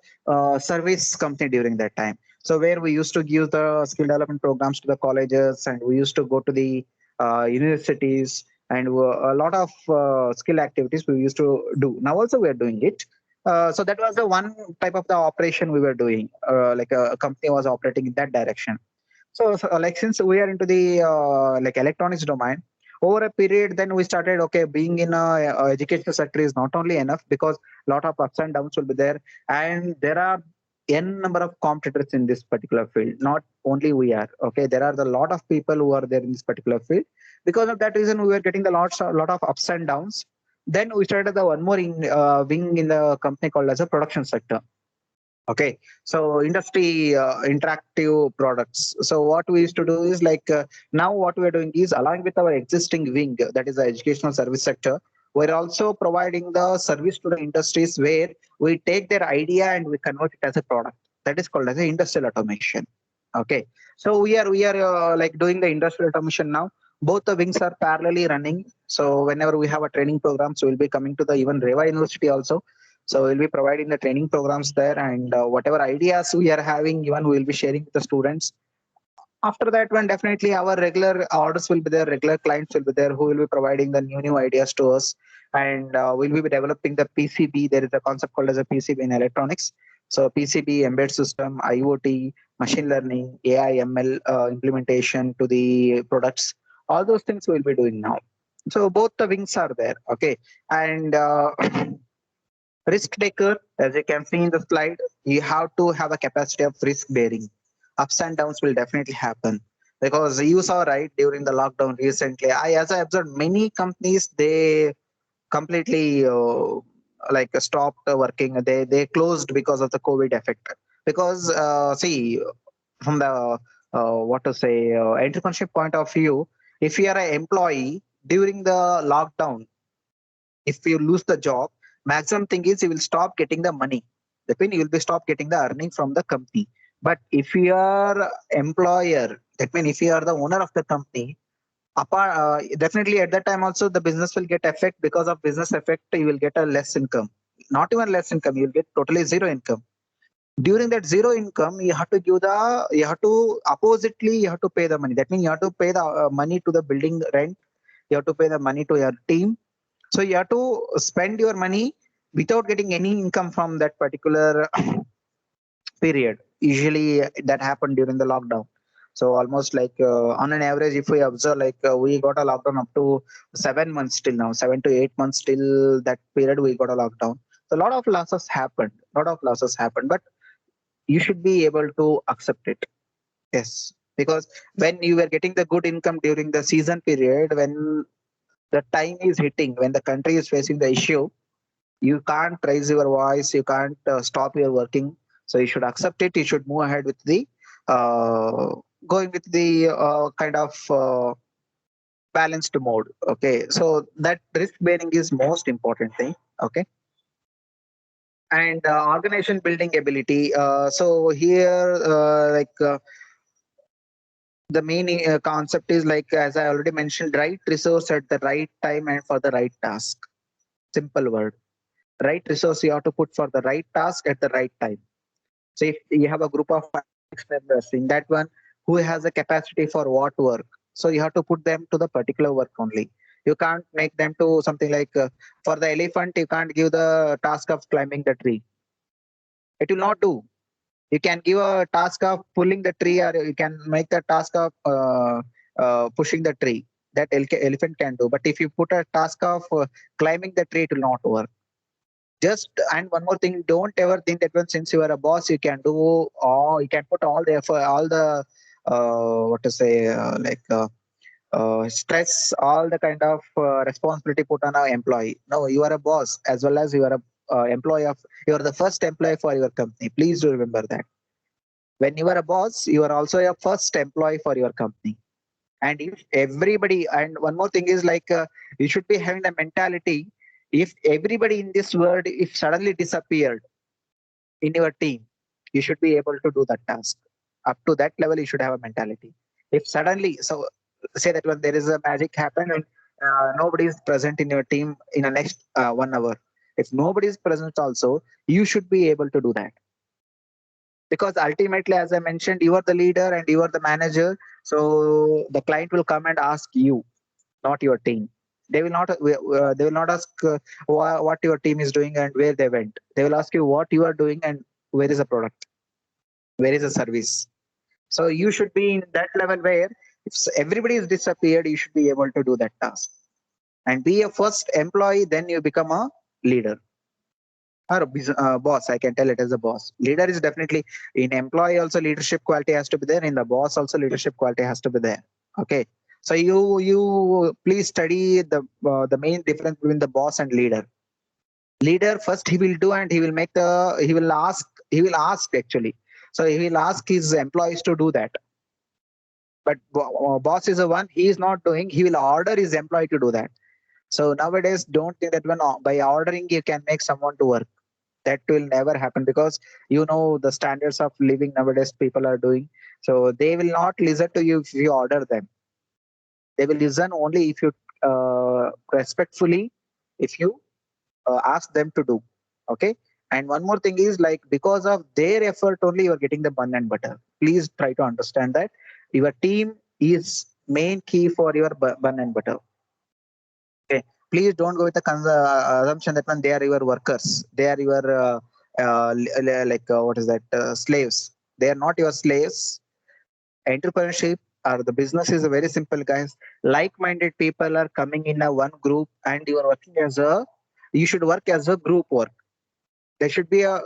Speaker 2: service company during that time. So where we used to give the skill development programs to the colleges, and we used to go to the universities, and a lot of skill activities we used to do. Now also we are doing it. So that was the one type of the operation we were doing. Like a company was operating in that direction. So since we are into the electronics domain, over a period, then we started, okay, being in a educational sector is not only enough, because a lot of ups and downs will be there, and there are n number of competitors in this particular field. Not only we are, okay, there are a lot of people who are there in this particular field. Because of that reason, we were getting a lot of ups and downs. Then we started the one more wing in the company called as a production sector. Okay, so industry interactive products. So what we used to do is like now what we are doing is along with our existing wing, that is the educational service sector, we're also providing the service to the industries where we take their idea and we convert it as a product. That is called as a industrial automation. Okay, so we are like doing the industrial automation now. Both the wings are parallelly running. So whenever we have a training program, so we'll be coming to the even REVA University also. So we'll be providing the training programs there, and whatever ideas we are having, even we'll be sharing with the students. After that one, definitely our regular orders will be there, regular clients will be there who will be providing the new ideas to us, and we'll be developing the PCB. There is a concept called as a PCB in electronics. So PCB, embedded system, IoT, machine learning, AI, ML implementation to the products. All those things we'll be doing now. So both the wings are there. Okay, and risk taker, as you can see in the slide, you have to have a capacity of risk bearing. Ups and downs will definitely happen, because you saw right during the lockdown recently. As I observed, many companies they completely like stopped working. They closed because of the COVID effect. Because see, from the what to say entrepreneurship point of view, if you are an employee during the lockdown, if you lose the job, maximum thing is you will stop getting the money. That means you will be stop getting the earning from the company. But if you are employer, that means if you are the owner of the company, apart, definitely at that time also the business will get effect. Because of business effect, you will get a less income. Not even less income, you will get totally zero income. During that zero income, you have to give the, you have to oppositely, you have to pay the money. That means you have to pay the money to the building rent. You have to pay the money to your team. So you have to spend your money without getting any income from that particular period. Usually that happened during the lockdown. So almost like on an average, if we observe, like we got a lockdown up to 7 months till now, 7 to 8 months till that period we got a lockdown. So a lot of losses happened. But you should be able to accept it. Yes, because when you were getting the good income during the season period, when the time is hitting, when the country is facing the issue, you can't raise your voice, you can't stop your working. So you should accept it. You should move ahead with the uh, going with the kind of balanced mode. Okay, so that risk bearing is most important thing. Okay, and organization building ability. So here the main concept is like, as I already mentioned, right resource at the right time and for the right task. Simple word. Right resource you have to put for the right task at the right time. So if you have a group of 5 members in that one who has a capacity for what work, so you have to put them to the particular work only. You can't make them to something like for the elephant, you can't give the task of climbing the tree. It will not do. You can give a task of pulling the tree, or you can make the task of pushing the tree. That elephant can do. But if you put a task of climbing the tree, it will not work. Just, and one more thing, don't ever think that when, since you are a boss, you can do, or you can put all the effort, all the what to say stress, all the kind of responsibility put on an employee. No, you are a boss as well as you are a employee of, you are the first employee for your company. Please do remember that. When you are a boss, you are also a first employee for your company. And if everybody, and one more thing is like you should be having the mentality, if everybody in this world if suddenly disappeared in your team, you should be able to do that task. Up to that level you should have a mentality. If suddenly, so say that when there is a magic happen and nobody is present in your team in the next 1 hour, if nobody is present also, you should be able to do that. Because ultimately, as I mentioned, you are the leader and you are the manager. So the client will come and ask you, not your team. They will not they will not ask what your team is doing and where they went. They will ask you what you are doing and where is the product, where is the service. So you should be in that level where if everybody is disappeared, you should be able to do that task and be a first employee. Then you become a leader or a boss. I can tell it as a boss. Leader is definitely in employee also, leadership quality has to be there. In the boss also, leadership quality has to be there. Okay. So you please study the main difference between the boss and leader. Leader, first he will do and he will make the, he will ask He will ask actually. So he will ask his employees to do that. But boss is the one, he is not doing, he will order his employee to do that. So nowadays, don't think that when by ordering you can make someone to work. That will never happen, because you know the standards of living nowadays people are doing. So they will not listen to you if you order them. They will listen only if you respectfully, if you ask them to do. Okay. And one more thing is, like, because of their effort only you are getting the bun and butter. Please try to understand that your team is main key for your bun and butter. Okay. Please don't go with the assumption that when they are your workers, they are your what is that, slaves. They are not your slaves. Entrepreneurship or the business is very simple, guys. Like-minded people are coming in a one group, and you are working as a, you should work as a group work. There should be a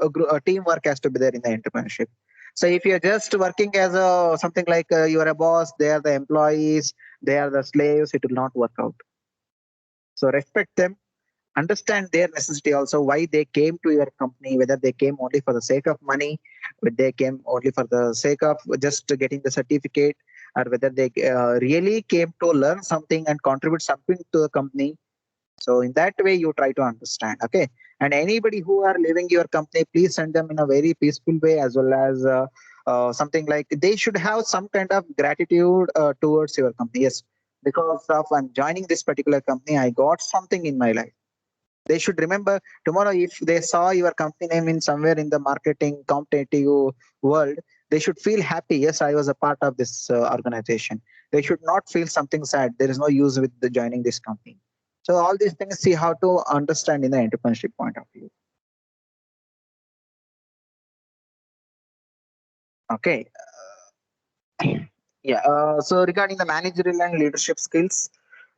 Speaker 2: teamwork has to be there in the entrepreneurship. So if you're just working as a something like you are a boss, they are the employees, they are the slaves, it will not work out. So respect them, understand their necessity also, why they came to your company, whether they came only for the sake of money, whether they came only for the sake of just getting the certificate, or whether they really came to learn something and contribute something to the company. So in that way, you try to understand. Okay. And anybody who are leaving your company, please send them in a very peaceful way, as well as something like they should have some kind of gratitude towards your company. Yes, because of I'm joining this particular company, I got something in my life. They should remember tomorrow if they saw your company name in somewhere in the marketing competitive world, they should feel happy. Yes, I was a part of this organization. They should not feel something sad. There is no use with the joining this company. So all these things, see how to understand in the entrepreneurship point of view. Okay. Yeah. So regarding the managerial and leadership skills,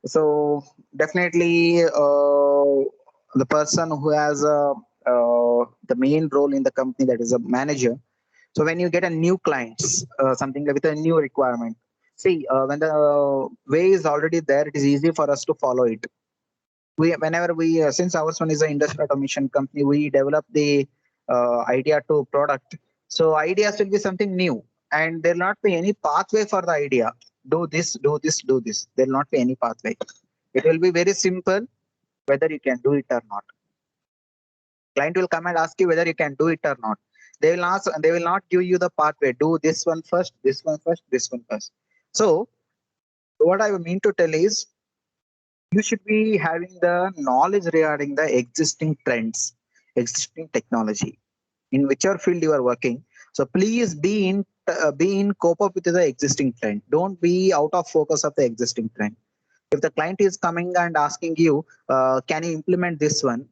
Speaker 2: so definitely the person who has the main role in the company, that is a manager. So when you get a new clients, something with a new requirement, see when the way is already there, it is easy for us to follow it. We whenever we since ours one is an industrial automation company, we develop the idea to product. So ideas will be something new, and there will not be any pathway for the idea. Do this, do this, do this. There will not be any pathway. It will be very simple, whether you can do it or not. Client will come and ask you whether you can do it or not. They will ask, and they will not give you the pathway. Do this one first, this one first, this one first. So what I mean to tell is, you should be having the knowledge regarding the existing trends, existing technology in whichever field you are working. So please be in cope up with the existing trend. Don't be out of focus of the existing trend. If the client is coming and asking you, can you implement this one?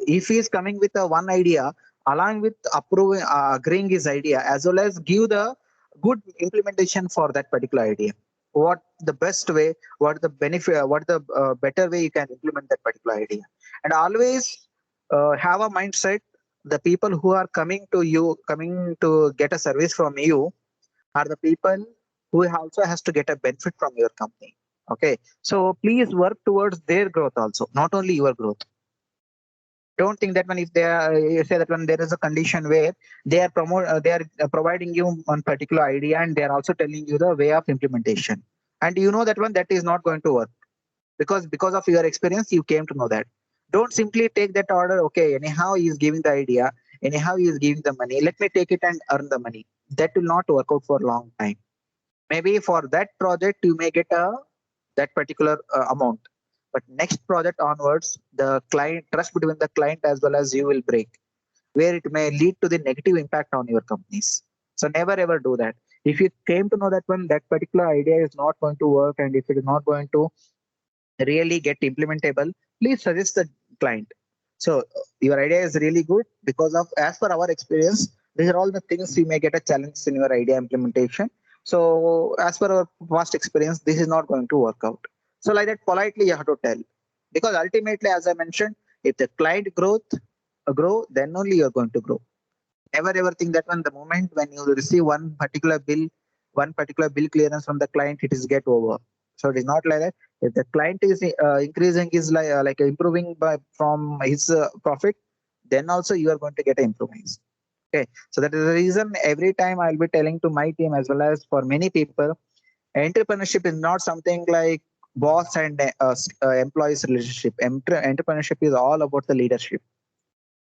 Speaker 2: If he is coming with a one idea, along with approving, agreeing his idea, as well as give the good implementation for that particular idea. What the best way, what the benefit, what the better way you can implement that particular idea. And always have a mindset, the people who are coming to you, coming to get a service from you, are the people who also has to get a benefit from your company. Okay. So please work towards their growth also, not only your growth. Don't think that when if they are, you say that when there is a condition where they are providing you one particular idea, and they are also telling you the way of implementation, and you know that one that is not going to work, because of your experience you came to know that. Don't simply take that order. Okay, anyhow he is giving the idea, anyhow he is giving the money, let me take it and earn the money. That will not work out for a long time. Maybe for that project you may get a that particular amount, but next project onwards, the client trust between the client as well as you will break, where it may lead to the negative impact on your companies. So never ever do that. If you came to know that when that particular idea is not going to work, and if it is not going to really get implementable, please suggest the client. So your idea is really good, because of, as per our experience, these are all the things you may get a challenge in your idea implementation. So as per our past experience, this is not going to work out. So like that, politely you have to tell, because ultimately, as I mentioned, if the client grow, then only you're going to grow. Never ever think that when the moment when you receive one particular bill clearance from the client, it is get over. So it is not like that. If the client is increasing his like improving by from his profit, then also you are going to get improvements. Okay, so that is the reason every time I'll be telling to my team as well as for many people, entrepreneurship is not something like boss and employees relationship. Entrepreneurship is all about the leadership.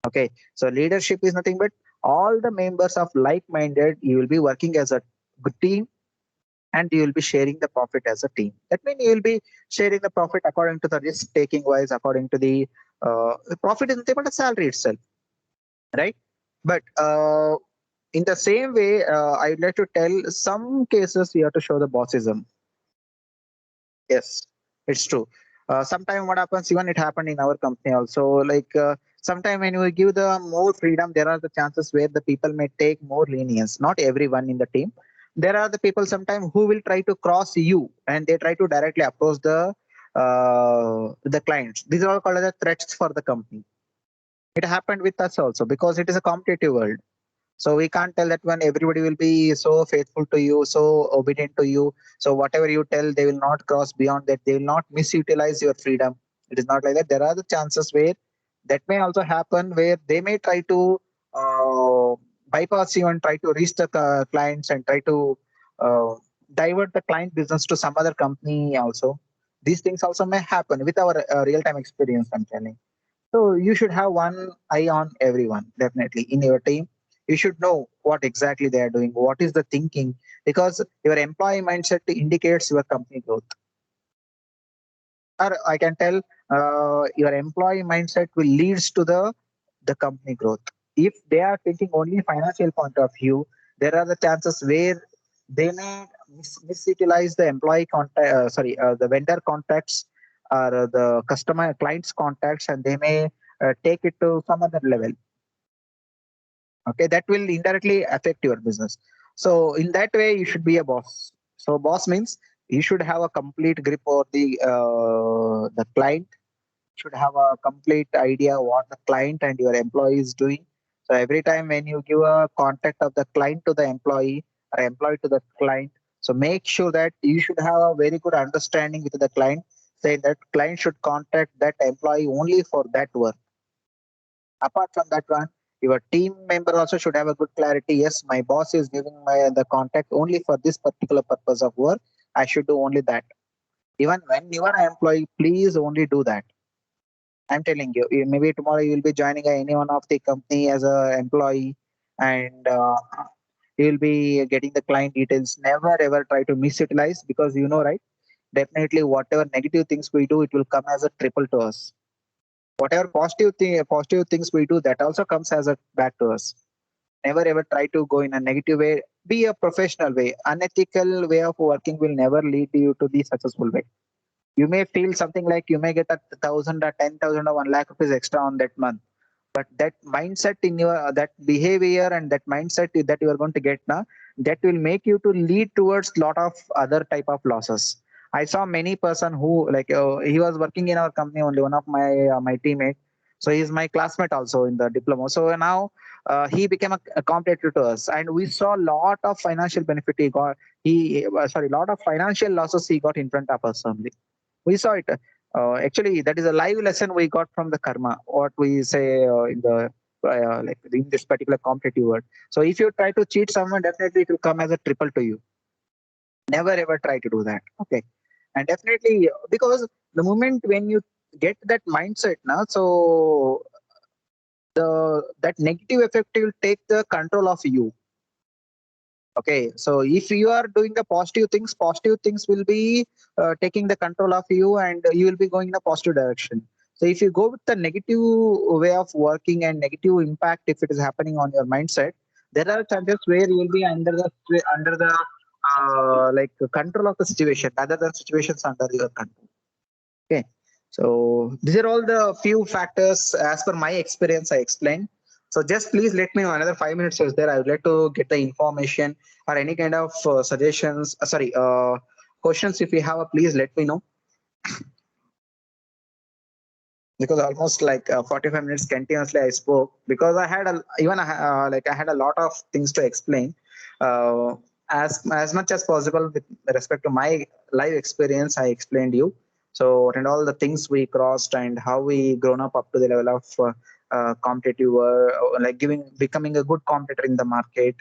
Speaker 2: Okay, so leadership is nothing but all the members of like-minded. You will be working as a good team, and you will be sharing the profit as a team. That means you will be sharing the profit according to the risk taking wise, according to the profit is nothing but a salary itself, right? But in the same way, I'd like to tell some cases you have to show the bossism. Yes, it's true. Sometime what happens, even it happened in our company also. Like sometime when we give the more freedom, there are the chances where the people may take more lenience. Not everyone in the team. There are the people sometimes who will try to cross you and they try to directly approach the clients. These are all called as threats for the company. It happened with us also because it is a competitive world. So we can't tell that when everybody will be so faithful to you, so obedient to you. So whatever you tell, they will not cross beyond that. They will not misutilize your freedom. It is not like that. There are the chances where that may also happen where they may try to uh, bypass you and try to reach the clients and try to uh, divert the client business to some other company also. These things also may happen with our real-time experience, I'm telling. So you should have one eye on everyone, definitely in your team. You should know what exactly they are doing, what is the thinking, because your employee mindset indicates your company growth. Or I can tell your employee mindset will leads to the company growth. If they are thinking only financial point of view, there are the chances where they may misutilize the employee contact, the vendor contacts or the customer clients contacts, and they may take it to some other level. Okay, that will indirectly affect your business. So in that way, you should be a boss. So boss means you should have a complete grip over the client, should have a complete idea what the client and your employee is doing. So every time when you give a contact of the client to the employee or employee to the client, so make sure that you should have a very good understanding with the client, saying that client should contact that employee only for that work. Apart from that one, your team member also should have a good clarity. Yes, my boss is giving my the contact only for this particular purpose of work. I should do only that. Even when you are an employee, please only do that. I'm telling you, maybe tomorrow you will be joining any one of the company as a employee, and you will be getting the client details. Never ever try to misutilize, because you know, right? Definitely, whatever negative things we do, it will come as a triple to us. Whatever positive things we do, that also comes as a back to us. Never ever try to go in a negative way. Be a professional way. Unethical way of working will never lead you to the successful way. You may feel something like you may get 1,000 or 10,000 or 1 lakh rupees extra on that month, but that mindset in your that behavior and that mindset that you are going to get now, that will make you to lead towards lot of other type of losses. I saw many person who like he was working in our company only, one of my teammate. So he's my classmate also in the diploma. So now he became a competitor to us, and we saw a lot of financial benefit he got. Lot of financial losses he got in front of us only. We saw it. Actually, that is a live lesson we got from the karma, what we say in the like in this particular competitive world. So if you try to cheat someone, definitely it will come as a triple to you. Never ever try to do that. Okay, and definitely because the moment when you get that mindset now, so the that negative effect will take the control of you. Okay, so if you are doing the positive things will be taking the control of you, and you will be going in a positive direction. So if you go with the negative way of working and negative impact, if it is happening on your mindset, there are chances where you will be under the like control of the situation rather than situations under your control. Okay, so these are all the few factors as per my experience I explained. So just please let me know, another 5 minutes is there. I would like to get the information or any kind of suggestions. Questions. If you have, please let me know. Because almost like 45 minutes continuously I spoke, because I had I had a lot of things to explain. Uh, as much as possible with respect to my live experience, I explained you. So and all the things we crossed and how we grown up to the level of competitive, like becoming a good competitor in the market.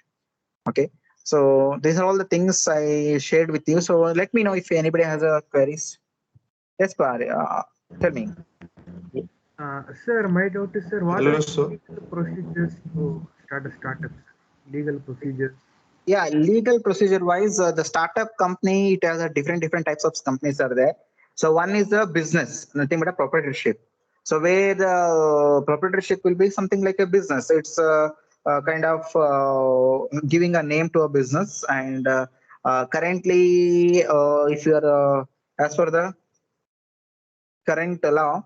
Speaker 2: Okay, so these are all the things I shared with you. So let me know if anybody has a queries. Yes, Pari, tell me.
Speaker 4: Sir, my doubt is, sir, what
Speaker 8: Hello,
Speaker 4: are the
Speaker 8: sir.
Speaker 4: legal procedures to start a startup? Legal procedures.
Speaker 2: Yeah, legal procedure wise, the startup company, it has a different types of companies are there. So one is the business, nothing but a proprietorship. So where the proprietorship will be something like a business. It's kind of giving a name to a business. And currently, if you are as per the current law,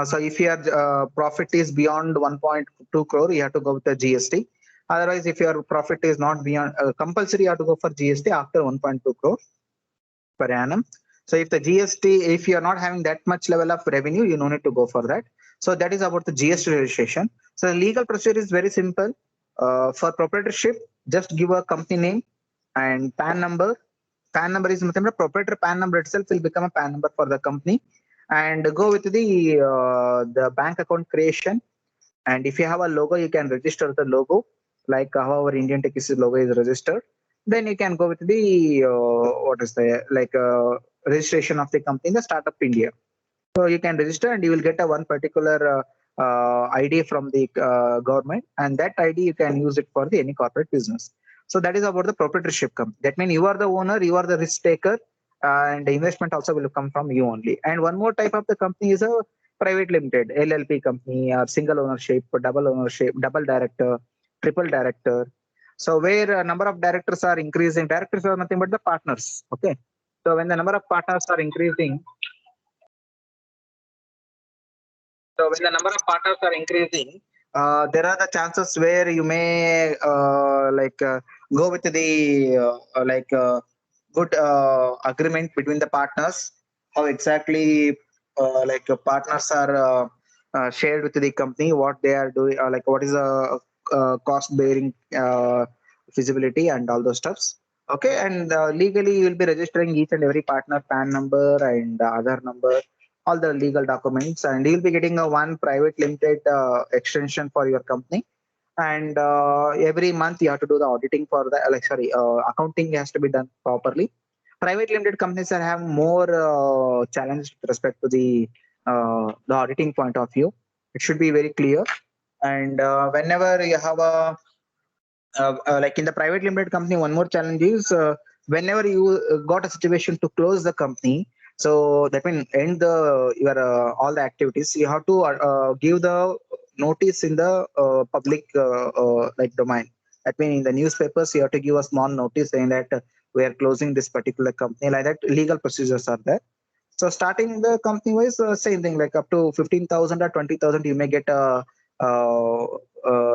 Speaker 2: so if your profit is beyond 1.2 crore, you have to go with the GST. Otherwise, if your profit is not beyond compulsory, you have to go for GST after 1.2 crore per annum. So if the GST, if you are not having that much level of revenue, you no need to go for that. So that is about the GST registration. So the legal procedure is very simple. For proprietorship, just give a company name and PAN number. PAN number is the proprietor PAN number itself will become a PAN number for the company, and go with the bank account creation. And if you have a logo, you can register the logo like how our Indian Tech logo is registered. Then you can go with the what is the like registration of the company in the Startup India. So you can register and you will get a one particular ID from the government, and that ID you can use it for the any corporate business. So that is about the proprietorship company. That means you are the owner, you are the risk taker, and the investment also will come from you only. And one more type of the company is a private limited LLP company, or single ownership, double ownership, double director, triple director. So where a number of directors are increasing, directors are nothing but the partners. Okay. So when the number of partners are increasing, there are the chances where you may go with the good agreement between the partners. How exactly partners are shared with the company, what they are doing, like what is the cost bearing feasibility and all those stuffs. Okay, and legally you will be registering each and every partner PAN number and Aadhaar number, all the legal documents, and you'll be getting a one private limited extension for your company. And every month you have to do the auditing for the accounting has to be done properly. Private limited companies are have more challenge with respect to the auditing point of view. It should be very clear. And whenever you have a like in the private limited company, one more challenge is whenever you got a situation to close the company, so that means end the your all the activities, you have to give the notice in the public like domain. That means in the newspapers you have to give a small notice saying that we are closing this particular company. Like that, legal procedures are there. So starting the company wise, same thing, like up to 15,000 or 20,000, you may get a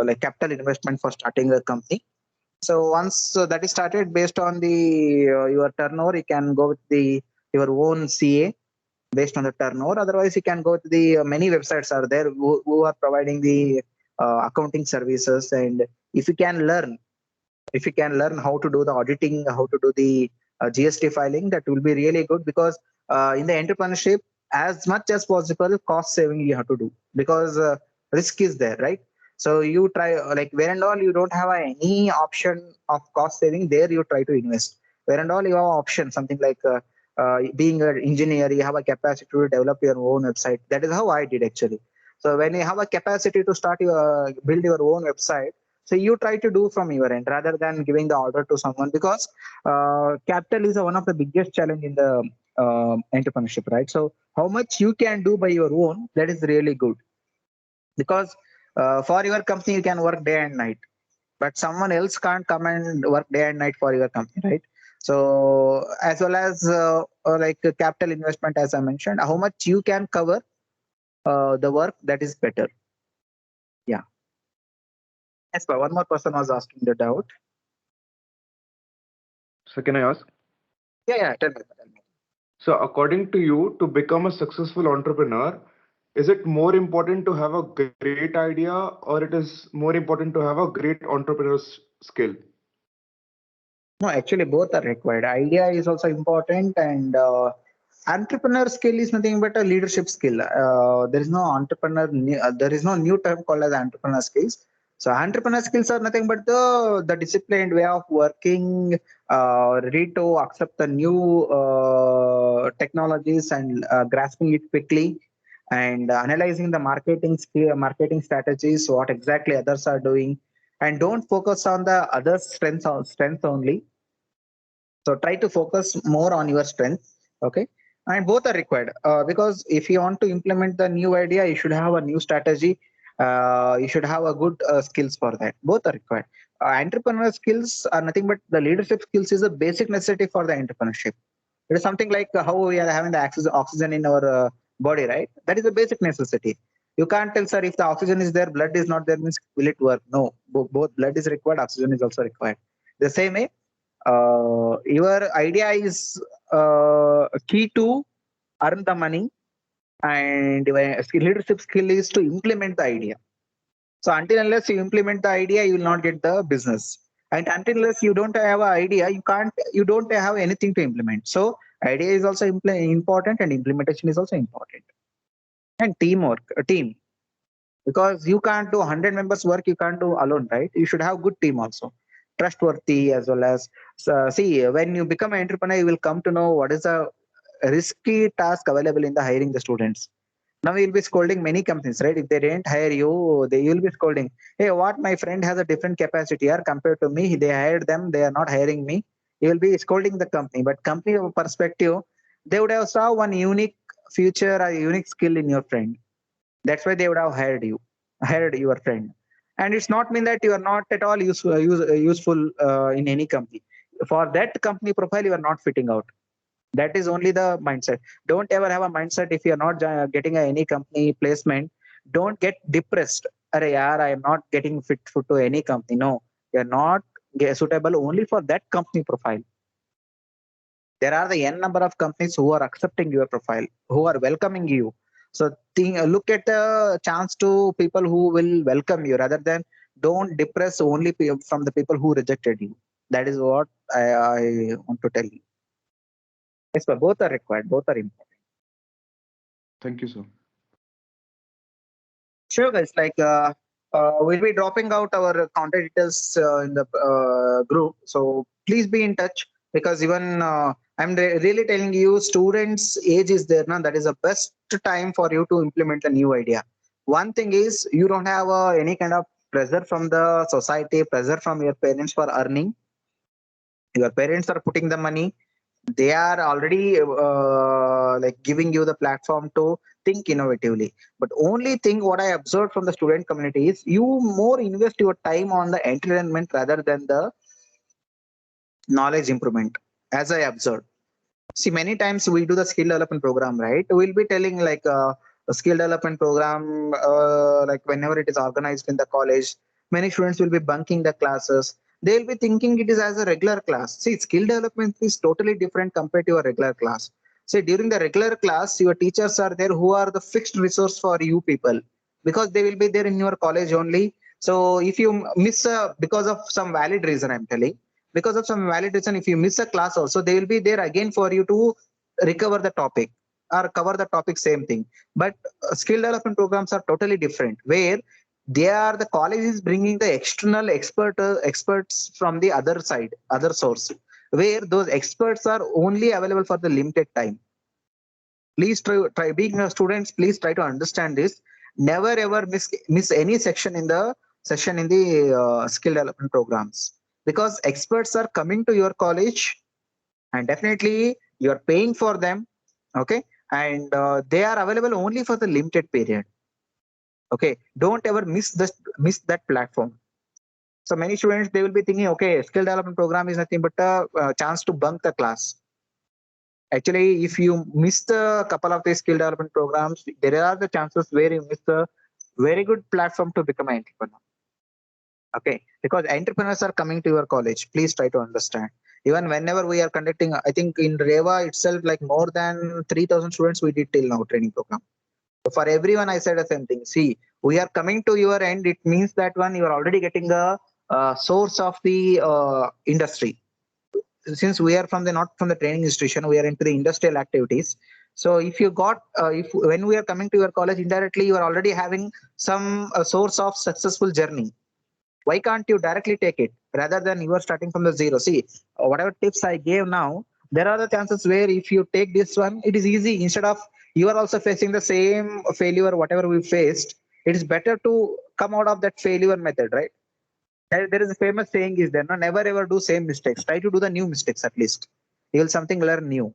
Speaker 2: like capital investment for starting a company. So once that is started, based on the your turnover, you can go with your own CA based on the turnover. Otherwise, you can go to the many websites are there who are providing the accounting services. And if you can learn, how to do the auditing, how to do the GST filing, that will be really good, because in the entrepreneurship, as much as possible, cost saving you have to do, because risk is there, right? So you try like where and all you don't have any option of cost saving, there you try to invest. Where and all you have option, something like being an engineer, you have a capacity to develop your own website. That is how I did actually. So when you have a capacity to start your build your own website, so you try to do from your end rather than giving the order to someone, because capital is one of the biggest challenge in the entrepreneurship, right? So how much you can do by your own, that is really good, because for your company you can work day and night, but someone else can't come and work day and night for your company, right? So as well as like capital investment, as I mentioned, how much you can cover the work, that is better. Yeah. Yes, but one more person was asking the doubt.
Speaker 9: So can I ask?
Speaker 2: Yeah, tell me.
Speaker 9: So according to you, to become a successful entrepreneur, is it more important to have a great idea, or it is more important to have a great entrepreneur's skill?
Speaker 2: No, actually both are required. Idea is also important, and Entrepreneur skill is nothing but a leadership skill. There is no entrepreneur. There is no new term called as entrepreneur skills. So entrepreneur skills are nothing but the disciplined way of working, ready to accept the new technologies and grasping it quickly, and analyzing the marketing strategies, what exactly others are doing, and don't focus on the others' strengths only. So try to focus more on your strength. Okay. And both are required because if you want to implement the new idea, you should have a new strategy. You should have a good skills for that. Both are required. Entrepreneur skills are nothing but the leadership skills is a basic necessity for the entrepreneurship. It is something like how we are having the oxygen in our body, right? That is a basic necessity. You can't tell, sir, if the oxygen is there, blood is not there, means will it work? No, both blood is required, oxygen is also required. The same way, your idea is key to earn the money, and your leadership skill is to implement the idea. So until unless you implement the idea, you will not get the business. And until unless you don't have an idea, you don't have anything to implement. So idea is also important, and implementation is also important. And teamwork, a team, because you can't do 100 members work, you can't do alone, right? You should have good team also, trustworthy as well as. So, see, when you become an entrepreneur, you will come to know what is a risky task available in the hiring the students. Now you'll be scolding many companies, right? If they didn't hire you, they will be scolding. Hey, what, my friend has a different capacity here compared to me. They hired them, they are not hiring me. You will be scolding the company. But company perspective, they would have saw one unique future or unique skill in your friend. That's why they would have hired your friend. And it's not mean that you are not at all useful in any company. For that company profile, you are not fitting out. That is only the mindset. Don't ever have a mindset if you are not getting any company placement. Don't get depressed. Arey yaar, I am not getting fit to any company. No, you are not suitable only for that company profile. There are the n number of companies who are accepting your profile, who are welcoming you. So look at the chance to people who will welcome you rather than don't depress only from the people who rejected you. That is what I want to tell you. Yes, but both are required. Both are important.
Speaker 9: Thank you, sir.
Speaker 2: Sure, guys. Like we'll be dropping out our contact details in the group. So please be in touch, because even I'm really telling you, students' age is there now. That is the best time for you to implement a new idea. One thing is you don't have any kind of pressure from the society, pressure from your parents for earning. Your parents are putting the money. They are already like giving you the platform to think innovatively. But only thing what I observed from the student community is you more invest your time on the entertainment rather than the knowledge improvement, as I observed. See, many times we do the skill development program, right? We'll be telling like a skill development program, like whenever it is organized in the college, many students will be bunking the classes. They'll be thinking it is as a regular class. See, skill development is totally different compared to a regular class. See, during the regular class, your teachers are there who are the fixed resource for you people, because they will be there in your college only. So if you miss because of some valid reason, I'm telling, because of some valid reason, if you miss a class also, they will be there again for you to recover the topic or cover the topic, same thing. But skill development programs are totally different, where they are, the college is bringing the external experts from the other side, other source, where those experts are only available for the limited time. Please try being a students, please try to understand this. Never ever miss any section in the skill development programs, because experts are coming to your college, and definitely you are paying for them. Okay. And they are available only for the limited period. Okay, don't ever miss that platform. So many students, they will be thinking, okay, skill development program is nothing but a chance to bunk the class. Actually, if you miss the couple of these skill development programs, there are the chances where you miss a very good platform to become an entrepreneur. Okay, because entrepreneurs are coming to your college. Please try to understand. Even whenever we are conducting, I think in REVA itself, like more than 3,000 students we did till now training program. So for everyone, I said the same thing. See, we are coming to your end. It means that one, you are already getting a source of the industry. since we are from the not from the training institution, we are into the industrial activities. So if you got if when we are coming to your college, indirectly you are already having some source of successful journey. Why can't you directly take it rather than you are starting from the zero? See, whatever tips I gave now, there are the chances where if you take this one, it is easy. Instead of you are also facing the same failure, whatever we faced, it is better to come out of that failure method, right? There is a famous saying is there, no, never ever do same mistakes. Try to do the new mistakes at least. You will something learn new.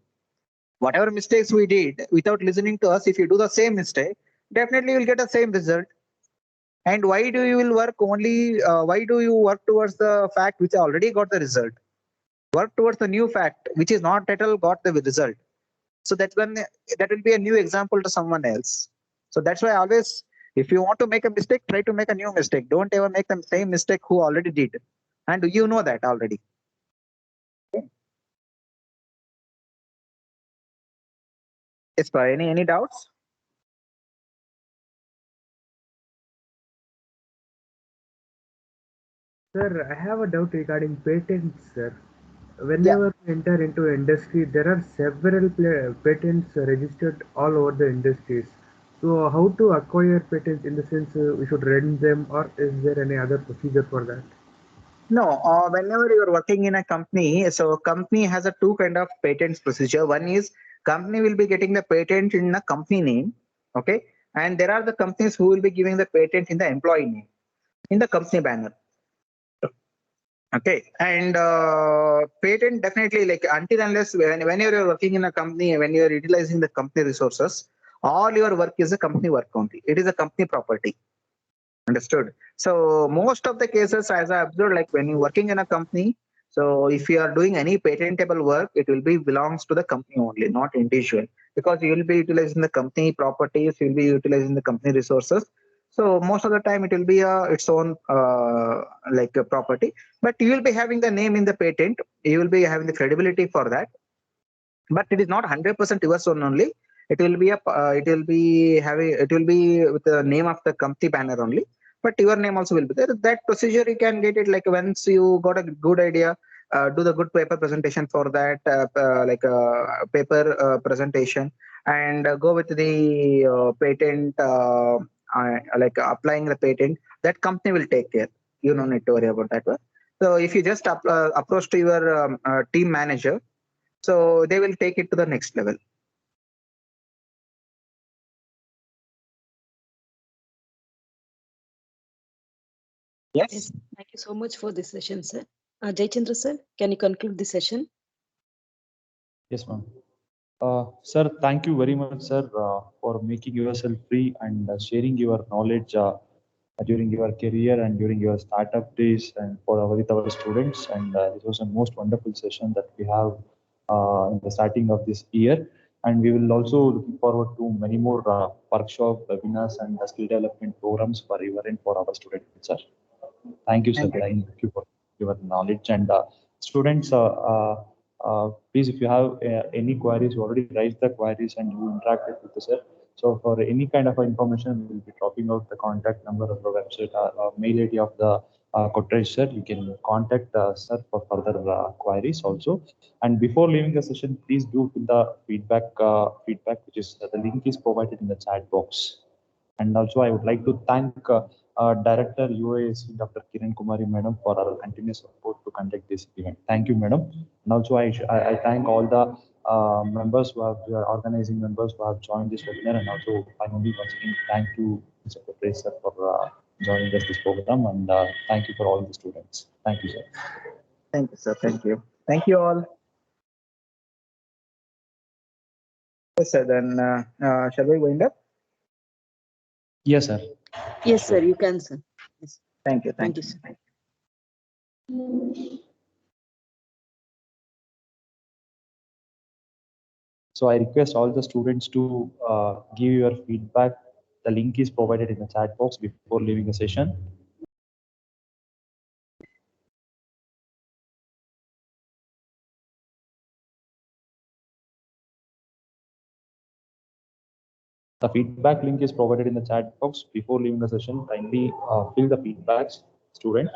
Speaker 2: Whatever mistakes we did without listening to us, if you do the same mistake, definitely you will get the same result. And why do you will work only? Why do you work towards the fact which already got the result? Work towards the new fact which is not at all got the result. So that's when that will be a new example to someone else. So that's why always, if you want to make a mistake, try to make a new mistake. Don't ever make the same mistake who already did, and you know that already. Yes, sir. Any doubts?
Speaker 4: Sir, I have a doubt regarding patents, sir.
Speaker 2: Yeah.
Speaker 4: Whenever we enter into industry, there are several patents registered all over the industries. So how to acquire patents, in the sense we should rent them, or is there any other procedure for that?
Speaker 2: No, whenever you are working in a company, so company has a two kind of patents procedure. One is company will be getting the patent in a company name, okay, and there are the companies who will be giving the patent in the employee name, in the company banner. Okay, and patent definitely, like, until unless when you're working in a company, when you're utilizing the company resources, all your work is a company work only. It is a company property. Understood. So most of the cases, as I observed, like when you're working in a company, so if you are doing any patentable work, it will be belongs to the company only, not individual, because you will be utilizing the company properties, you will be utilizing the company resources. So most of the time, it will be its own like a property, but you will be having the name in the patent. You will be having the credibility for that, but it is not 100% yours own only. It will be it will be with the name of the company banner only, but your name also will be there. That procedure you can get it like once you got a good idea, do the good paper presentation for that, like a paper presentation, and go with the patent, like applying the patent. That company will take care. You don't need to worry about that one. So if you just approach to your team manager, so they will take it to the next level. Yes.
Speaker 3: Yes, thank you so much for this session, sir. Jaychandra sir, can you conclude the session?
Speaker 1: Yes, ma'am. Sir, thank you very much, sir, for making yourself free and sharing your knowledge during your career and during your startup days and with our students. And this was a most wonderful session that we have in the starting of this year. And we will also looking forward to many more workshop, webinars, and skill development programs for you and for our students, sir. Thank you, sir.
Speaker 2: Thank you.
Speaker 1: Thank you for your knowledge. And students, please, if you have any queries, you already raised the queries and you interacted with the sir. So for any kind of information, we'll be dropping out the contact number of the website or mail ID of the Kotresh, sir. You can contact sir for further queries also. And before leaving the session, please do fill the feedback, which is the link is provided in the chat box. And also, I would like to thank Director UASC Dr. Kiran Kumari Madam for our continuous support to conduct this event. Thank you, Madam. And also, I thank all the members who have organizing members who have joined this webinar. And also, finally, once again, thank you, Mr. Kotresh, sir, for joining us this program. And thank you for all the students. Thank you, sir.
Speaker 2: Thank you, sir. Thank you. Thank you all. Yes, sir. Then shall we wind up?
Speaker 1: Yes, sir.
Speaker 3: Yes, sir, you can, sir. Yes.
Speaker 2: Thank you.
Speaker 3: Thank you, sir.
Speaker 1: So I request all the students to give your feedback. The link is provided in the chat box before leaving the session. The feedback link is provided in the chat box before leaving the session. Kindly fill the feedbacks, students.